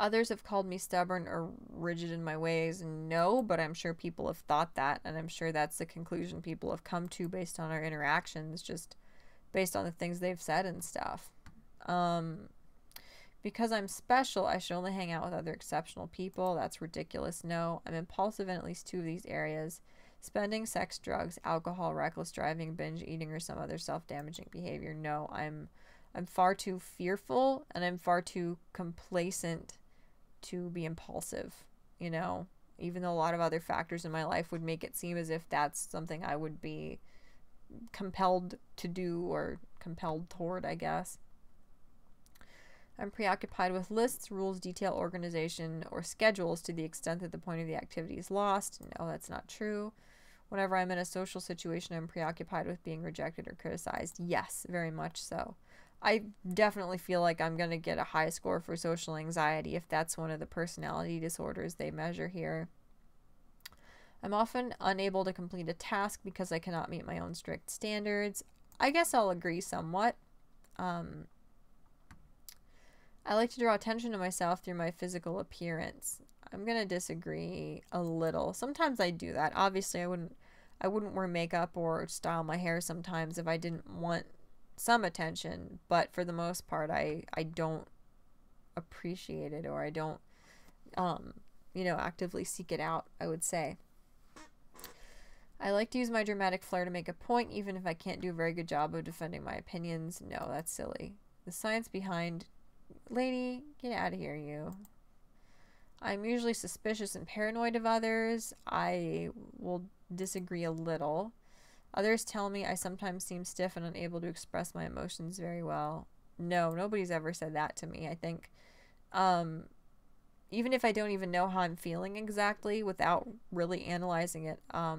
Others have called me stubborn or rigid in my ways. No, but I'm sure people have thought that, and I'm sure that's the conclusion people have come to based on our interactions, just based on the things they've said and stuff. Because I'm special, I should only hang out with other exceptional people. That's ridiculous. No, I'm impulsive in at least 2 of these areas. Spending, sex, drugs, alcohol, reckless driving, binge eating, or some other self-damaging behavior. No, I'm far too fearful, and I'm far too complacent to be impulsive. You know, even though a lot of other factors in my life would make it seem as if that's something I would be compelled to do or compelled toward, I guess. I'm preoccupied with lists, rules, detail, organization, or schedules to the extent that the point of the activity is lost. No, that's not true. Whenever I'm in a social situation, I'm preoccupied with being rejected or criticized. Yes, very much so. I definitely feel like I'm going to get a high score for social anxiety if that's one of the personality disorders they measure here. I'm often unable to complete a task because I cannot meet my own strict standards. I guess I'll agree somewhat. I like to draw attention to myself through my physical appearance. I'm going to disagree a little. Sometimes I do that. Obviously, I wouldn't wear makeup or style my hair sometimes if I didn't want some attention, but for the most part, I don't appreciate it, or I don't, actively seek it out, I would say. I like to use my dramatic flair to make a point, even if I can't do a very good job of defending my opinions. No, that's silly. The science behind... Lady, get out of here, you. I'm usually suspicious and paranoid of others. I will disagree a little. Others tell me I sometimes seem stiff and unable to express my emotions very well. No, nobody's ever said that to me. I think, even if I don't even know how I'm feeling exactly without really analyzing it, I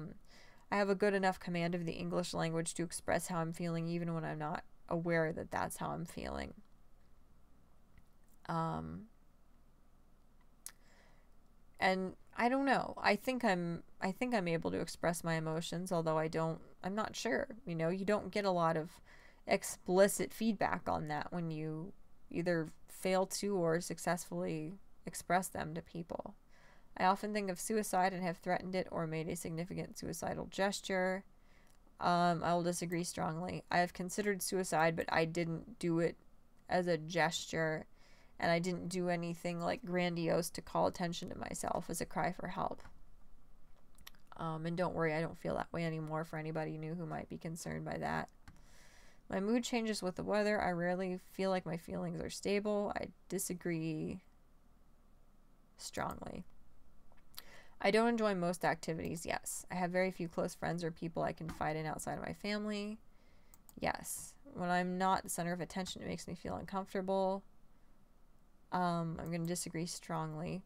have a good enough command of the English language to express how I'm feeling even when I'm not aware that that's how I'm feeling. And I don't know. I think I'm able to express my emotions, although I'm not sure. You don't get a lot of explicit feedback on that when you either fail to or successfully express them to people. I often think of suicide and have threatened it or made a significant suicidal gesture. I will disagree strongly. I have considered suicide, but I didn't do it as a gesture. And I didn't do anything like grandiose to call attention to myself as a cry for help. And don't worry, I don't feel that way anymore for anybody new who might be concerned by that. My mood changes with the weather. I rarely feel like my feelings are stable. I disagree strongly. I don't enjoy most activities. Yes. I have very few close friends or people I can confide in outside of my family. Yes. When I'm not the center of attention, it makes me feel uncomfortable. I'm going to disagree strongly.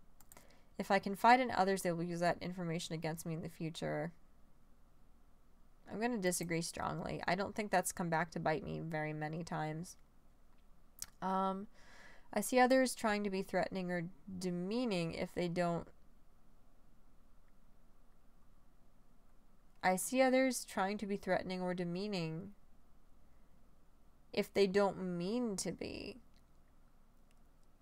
If I confide in others, they will use that information against me in the future. I'm going to disagree strongly. I don't think that's come back to bite me very many times. I see others trying to be threatening or demeaning if they don't... I see others trying to be threatening or demeaning if they don't mean to be.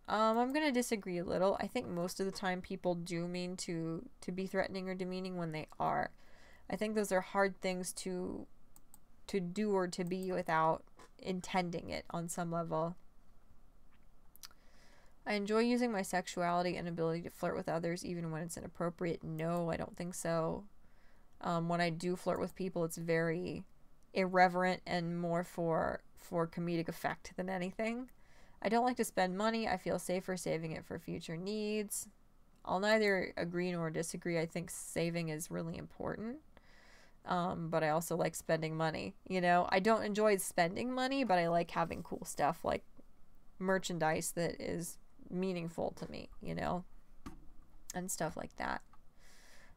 I'm going to disagree a little. I think most of the time people do mean to be threatening or demeaning when they are. I think those are hard things to do or to be without intending it on some level. I enjoy using my sexuality and ability to flirt with others even when it's inappropriate. No, I don't think so. When I do flirt with people, it's very irreverent and more for comedic effect than anything. I don't like to spend money. I feel safer saving it for future needs. I'll neither agree nor disagree. I think saving is really important. But I also like spending money. I don't enjoy spending money, but I like having cool stuff like merchandise that is meaningful to me, and stuff like that.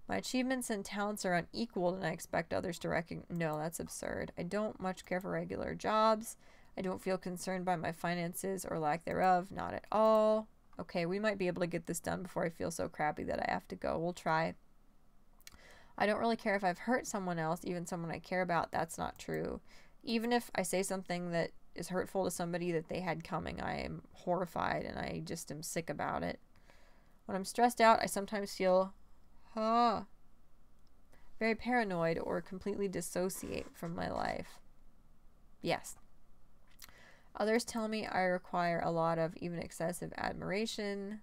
My achievements and talents are unequaled and I expect others to recognize. No, that's absurd. I don't much care for regular jobs. I don't feel concerned by my finances or lack thereof. Not at all. Okay, we might be able to get this done before I feel so crappy that I have to go. We'll try. I don't really care if I've hurt someone else, even someone I care about. That's not true. Even if I say something that is hurtful to somebody that they had coming, I am horrified and I just am sick about it. When I'm stressed out, I sometimes feel very paranoid or completely dissociate from my life. Yes. Others tell me I require a lot of even excessive admiration.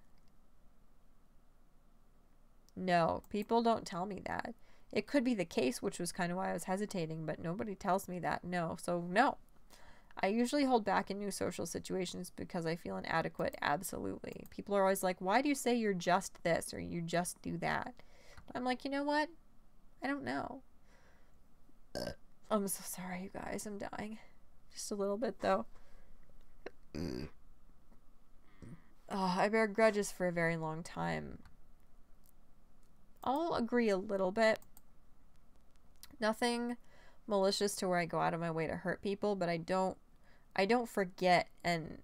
No, people don't tell me that. It could be the case, which was kind of why I was hesitating, but nobody tells me that. No. So no. I usually hold back in new social situations because I feel inadequate. Absolutely. People are always like, why do you say you're just this or you just do that? I'm like, you know what? I don't know. I'm so sorry, you guys. I'm dying. Just a little bit, though. I bear grudges for a very long time. I'll agree a little bit. Nothing malicious to where I go out of my way to hurt people, but I don't forget, and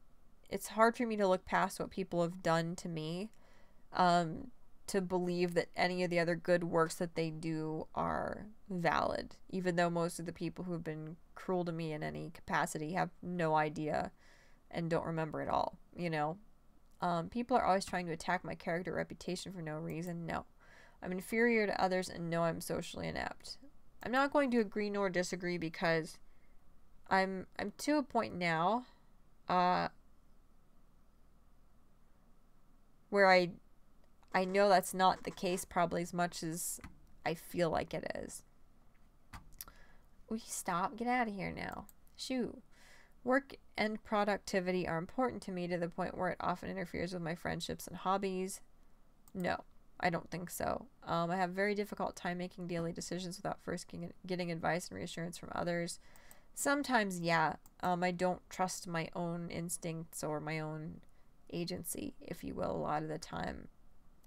it's hard for me to look past what people have done to me, to believe that any of the other good works that they do are valid, even though most of the people who have been cruel to me in any capacity have no idea and don't remember it all, you know? People are always trying to attack my character reputation for no reason. No. I'm inferior to others, and no, I'm socially inept. I'm not going to agree nor disagree, because I'm to a point now where I know that's not the case probably as much as I feel like it is. Will you stop? Get out of here now. Shoo. Work and productivity are important to me to the point where it often interferes with my friendships and hobbies. No, I don't think so. I have a very difficult time making daily decisions without first getting advice and reassurance from others. Sometimes, yeah, I don't trust my own instincts or my own agency, if you will, a lot of the time.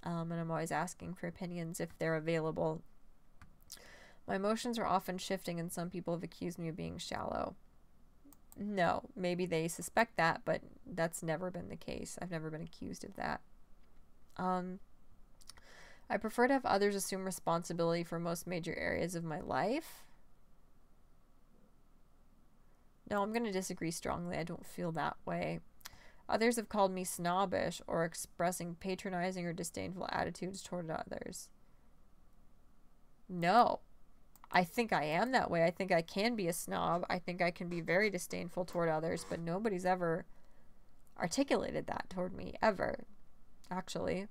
And I'm always asking for opinions if they're available. My emotions are often shifting, and some people have accused me of being shallow. No, maybe they suspect that, but that's never been the case. I've never been accused of that. I prefer to have others assume responsibility for most major areas of my life. No, I'm going to disagree strongly. I don't feel that way. Others have called me snobbish or expressing patronizing or disdainful attitudes toward others. No, I think I am that way. I think I can be a snob. I think I can be very disdainful toward others, but nobody's ever articulated that toward me, ever, actually.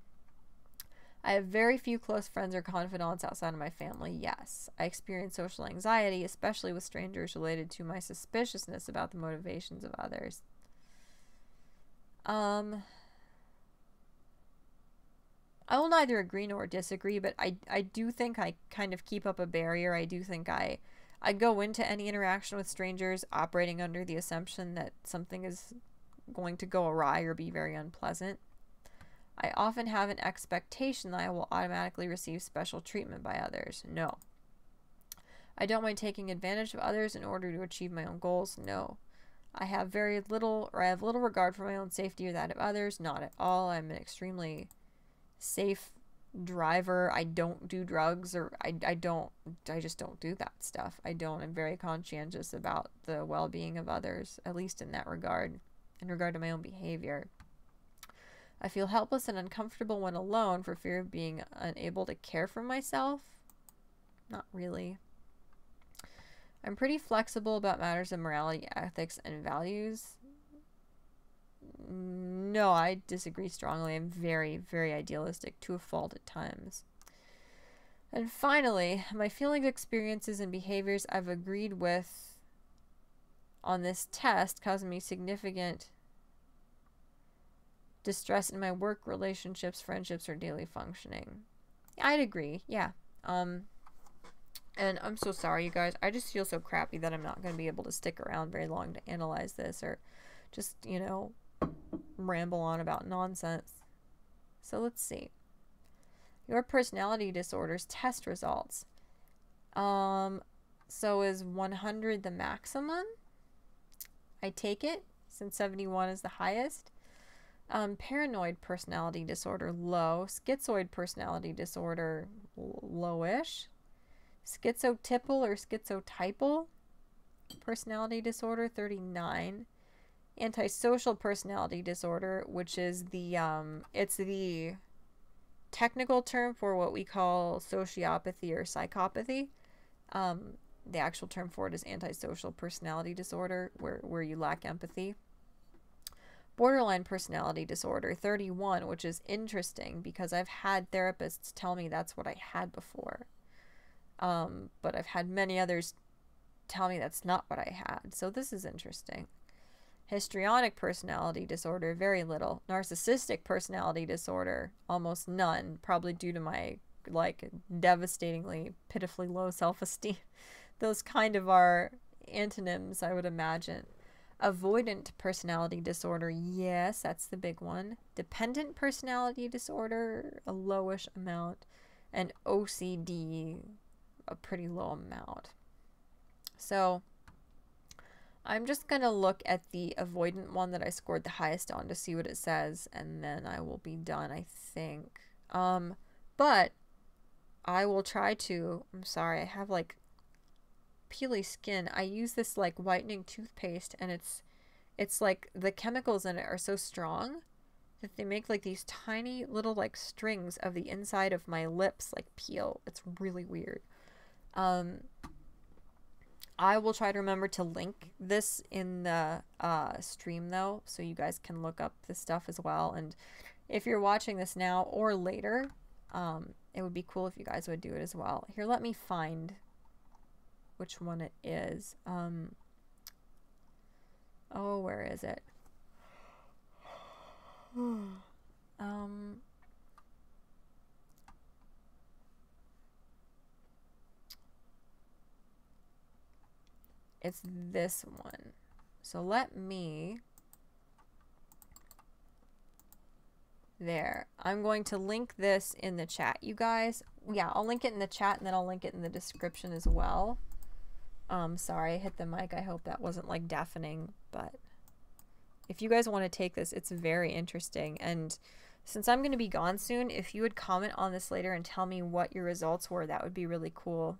I have very few close friends or confidants outside of my family, yes. I experience social anxiety, especially with strangers, related to my suspiciousness about the motivations of others. I will neither agree nor disagree, but I do think I kind of keep up a barrier. I do think I go into any interaction with strangers operating under the assumption that something is going to go awry or be very unpleasant. I often have an expectation that I will automatically receive special treatment by others. No. I don't mind taking advantage of others in order to achieve my own goals. No. I have little regard for my own safety or that of others. Not at all. I'm an extremely safe driver. I don't do drugs, or I just don't do that stuff. I'm very conscientious about the well-being of others, at least in that regard, in regard to my own behavior. I feel helpless and uncomfortable when alone for fear of being unable to care for myself. Not really. I'm pretty flexible about matters of morality, ethics, and values. No, I disagree strongly. I'm very, very idealistic to a fault at times. And finally, my feelings, experiences, and behaviors I've agreed with on this test cause me significant distress in my work, relationships, friendships, or daily functioning. I'd agree, yeah. And I'm so sorry, you guys. I just feel so crappy that I'm not going to be able to stick around very long to analyze this, or just, ramble on about nonsense. So let's see. Your personality disorders test results. So is 100 the maximum? I take it, since 71 is the highest. Paranoid personality disorder, low. Schizoid personality disorder, lowish. Schizotypal or schizotypal personality disorder, 39. Antisocial personality disorder, which is it's the technical term for what we call sociopathy or psychopathy. The actual term for it is antisocial personality disorder, where you lack empathy. Borderline personality disorder, 31, which is interesting because I've had therapists tell me that's what I had before. But I've had many others tell me that's not what I had. So this is interesting. Histrionic personality disorder, very little. Narcissistic personality disorder, almost none, probably due to my like devastatingly, pitifully low self-esteem. Those kind of are antonyms, I would imagine. Avoidant personality disorder, yes, that's the big one. Dependent personality disorder, a lowish amount. And OCD, a pretty low amount. So I'm just going to look at the avoidant one that I scored the highest on to see what it says, and then I will be done, I think. But I will try to, I'm sorry, I have like peely skin. I use this like whitening toothpaste, and it's like the chemicals in it are so strong that they make like these tiny little like strings of the inside of my lips like peel. It's really weird. I will try to remember to link this in the stream though, so you guys can look up this stuff as well. And if you're watching this now or later, it would be cool if you guys would do it as well. Here, let me find which one it is. Oh, where is it? It's this one. So let me... There. I'm going to link this in the chat, you guys. Yeah, I'll link it in the chat, and then I'll link it in the description as well. Sorry, I hit the mic. I hope that wasn't like deafening, but if you guys want to take this, it's very interesting. And since I'm going to be gone soon, if you would comment on this later and tell me what your results were, that would be really cool,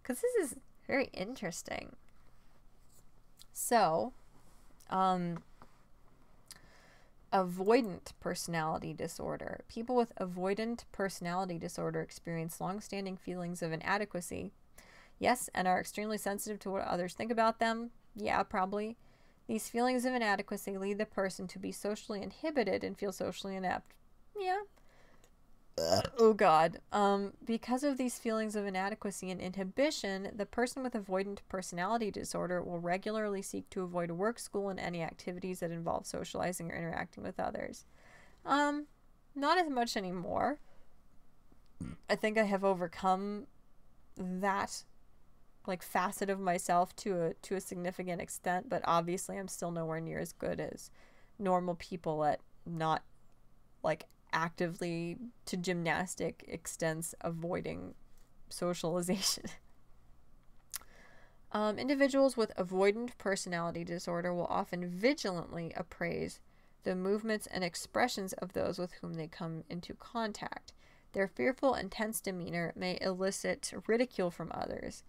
because this is very interesting. So, avoidant personality disorder. People with avoidant personality disorder experience long-standing feelings of inadequacy. Yes, and are extremely sensitive to what others think about them. Yeah, probably. These feelings of inadequacy lead the person to be socially inhibited and feel socially inept. Yeah. Oh God. Because of these feelings of inadequacy and inhibition, the person with avoidant personality disorder will regularly seek to avoid work, school, and any activities that involve socializing or interacting with others. Not as much anymore. I think I have overcome that like facet of myself to a significant extent, but obviously I'm still nowhere near as good as normal people at not like actively to gymnastic extents avoiding socialization. Individuals with avoidant personality disorder will often vigilantly appraise the movements and expressions of those with whom they come into contact. Their fearful and tense demeanor may elicit ridicule from others,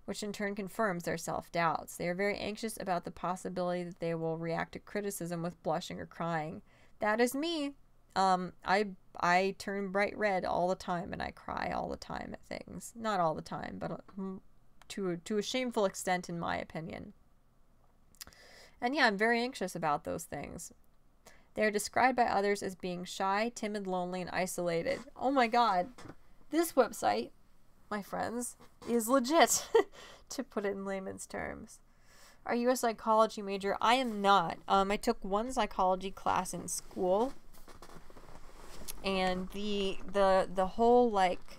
which in turn confirms their self-doubts. They are very anxious about the possibility that they will react to criticism with blushing or crying. That is me. I turn bright red all the time, and I cry all the time at things. Not all the time, but to a shameful extent, in my opinion. And yeah, I'm very anxious about those things. They are described by others as being shy, timid, lonely, and isolated. Oh my God. This website, my friends, is legit, to put it in layman's terms. Are you a psychology major? I am not. I took one psychology class in school, and the whole like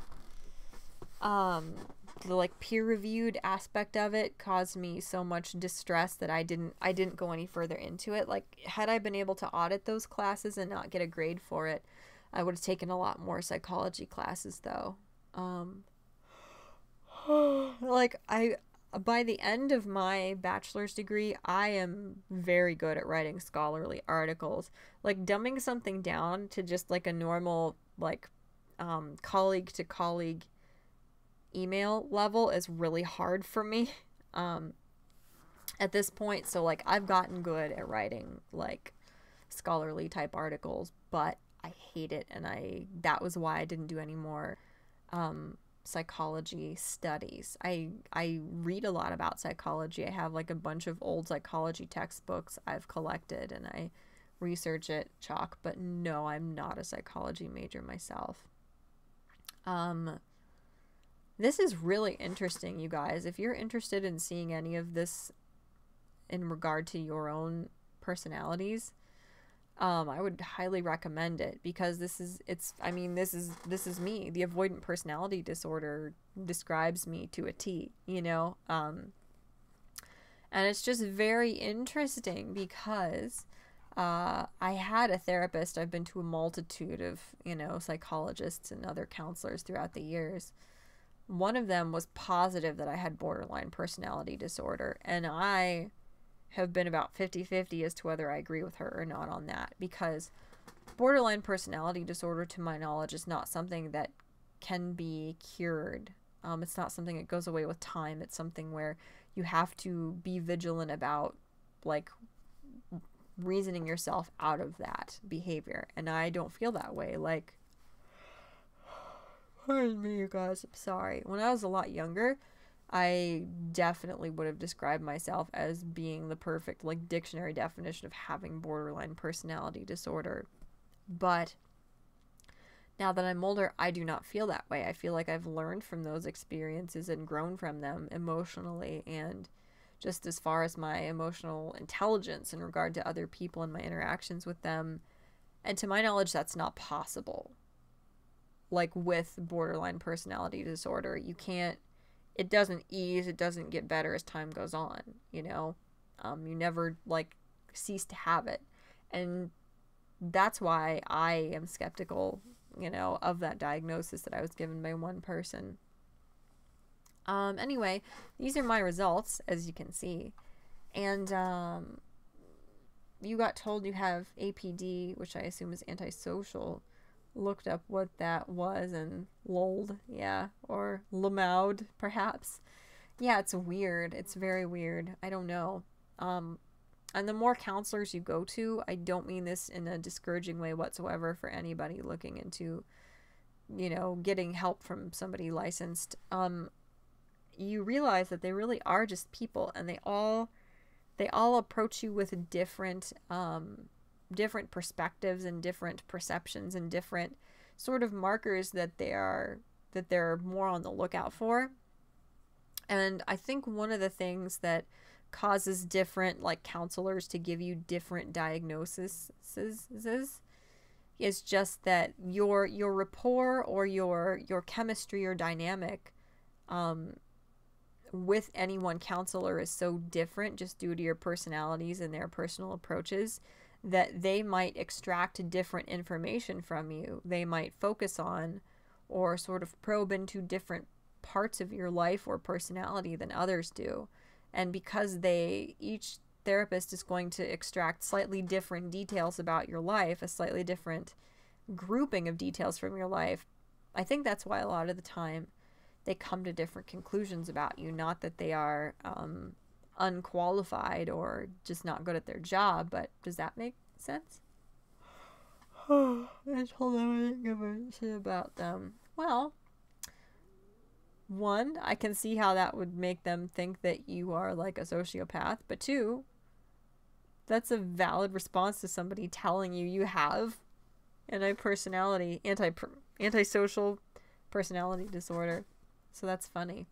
the like peer-reviewed aspect of it caused me so much distress that I didn't go any further into it. Like, had I been able to audit those classes and not get a grade for it, I would have taken a lot more psychology classes though. Like, by the end of my bachelor's degree, I am very good at writing scholarly articles. Like, dumbing something down to just like a normal like colleague to colleague email level is really hard for me at this point. So like, I've gotten good at writing like scholarly type articles, but I hate it, and that was why I didn't do any more psychology studies. I read a lot about psychology. I have like a bunch of old psychology textbooks I've collected, and I research it chalk, but no, I'm not a psychology major myself. This is really interesting, you guys. If you're interested in seeing any of this in regard to your own personalities, I would highly recommend it because I mean, this is me. The avoidant personality disorder describes me to a T, you know? And it's just very interesting because I had a therapist. I've been to a multitude of, you know, psychologists and other counselors throughout the years. One of them was positive that I had borderline personality disorder, and I have been about 50-50 as to whether I agree with her or not on that, because borderline personality disorder, to my knowledge, is not something that can be cured. It's not something that goes away with time. It's something where you have to be vigilant about, like, reasoning yourself out of that behavior. And I don't feel that way. Like, pardon me, you guys, I'm sorry. When I was a lot younger, I definitely would have described myself as being the perfect, like, dictionary definition of having borderline personality disorder. But now that I'm older, I do not feel that way. I feel like I've learned from those experiences and grown from them emotionally, and just as far as my emotional intelligence in regard to other people and my interactions with them. And to my knowledge, that's not possible. Like, with borderline personality disorder, you can't, it doesn't ease, it doesn't get better as time goes on, you know? You never, like, cease to have it. And that's why I am skeptical, you know, of that diagnosis that I was given by one person. Anyway, these are my results, as you can see. And you got told you have APD, which I assume is antisocial. Looked up what that was and lolled, yeah, or lamowed, perhaps. Yeah, it's weird. It's very weird. I don't know. And the more counselors you go to, I don't mean this in a discouraging way whatsoever for anybody looking into, you know, getting help from somebody licensed. You realize that they really are just people, and they all approach you with different perspectives and different perceptions and different sort of markers that they're more on the lookout for. And I think one of the things that causes different, like, counselors to give you different diagnoses is just that your rapport or your chemistry or dynamic with any one counselor is so different, just due to your personalities and their personal approaches, that they might extract different information from you. They might focus on or sort of probe into different parts of your life or personality than others do. And because each therapist is going to extract slightly different details about your life, a slightly different grouping of details from your life, I think that's why a lot of the time they come to different conclusions about you. Not that they are unqualified or just not good at their job, but does that make sense? I told them I didn't give a shit about them. Well, one, I can see how that would make them think that you are like a sociopath, but two, that's a valid response to somebody telling you have antisocial personality disorder. So that's funny.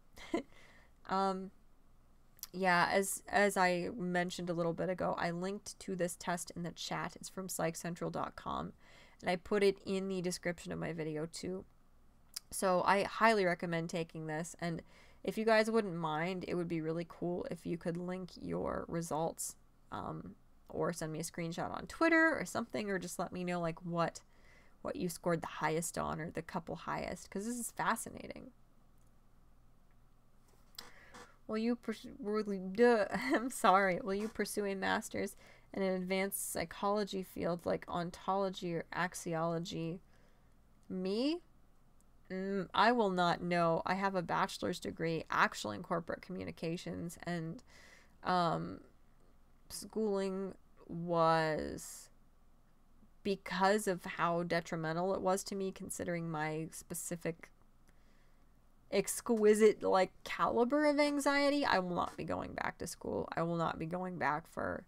Yeah, as I mentioned a little bit ago, I linked to this test in the chat. It's from psychcentral.com, and I put it in the description of my video too. So I highly recommend taking this, and if you guys wouldn't mind, it would be really cool if you could link your results, or send me a screenshot on Twitter or something, or just let me know, like, what you scored the highest on, or the couple highest, because this is fascinating. Will you I'm sorry. Will you pursue a master's in an advanced psychology field like ontology or axiology? Me? I will not know. I have a bachelor's degree actually in corporate communications, and schooling was, because of how detrimental it was to me, considering my specific exquisite, like, caliber of anxiety, I will not be going back to school. I will not be going back for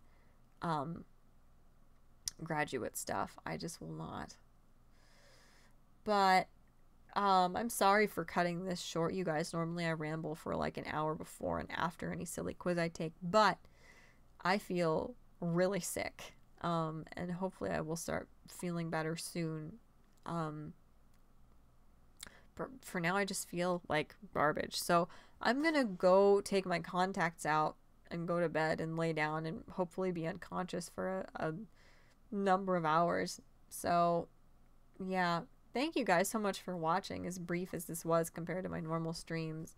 graduate stuff. I just will not. But I'm sorry for cutting this short, you guys. Normally I ramble for like an hour before and after any silly quiz I take, but I feel really sick. And hopefully I will start feeling better soon. But for now I just feel like garbage. So I'm gonna go take my contacts out and go to bed and lay down and hopefully be unconscious for a number of hours. So yeah, thank you guys so much for watching, as brief as this was compared to my normal streams.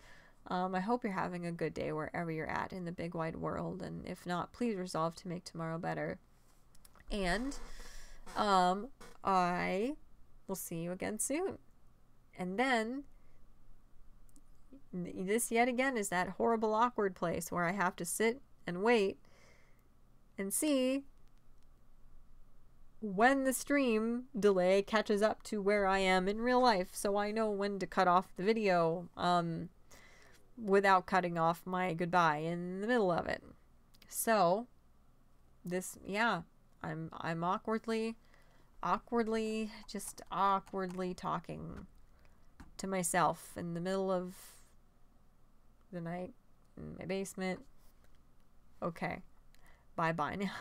I hope you're having a good day wherever you're at in the big wide world, and if not, please resolve to make tomorrow better. And I will see you again soon. And then this yet again is that horrible awkward place where I have to sit and wait and see when the stream delay catches up to where I am in real life, so I know when to cut off the video without cutting off my goodbye in the middle of it. So this, yeah, I'm awkwardly talking to myself in the middle of the night in my basement. Okay, bye now.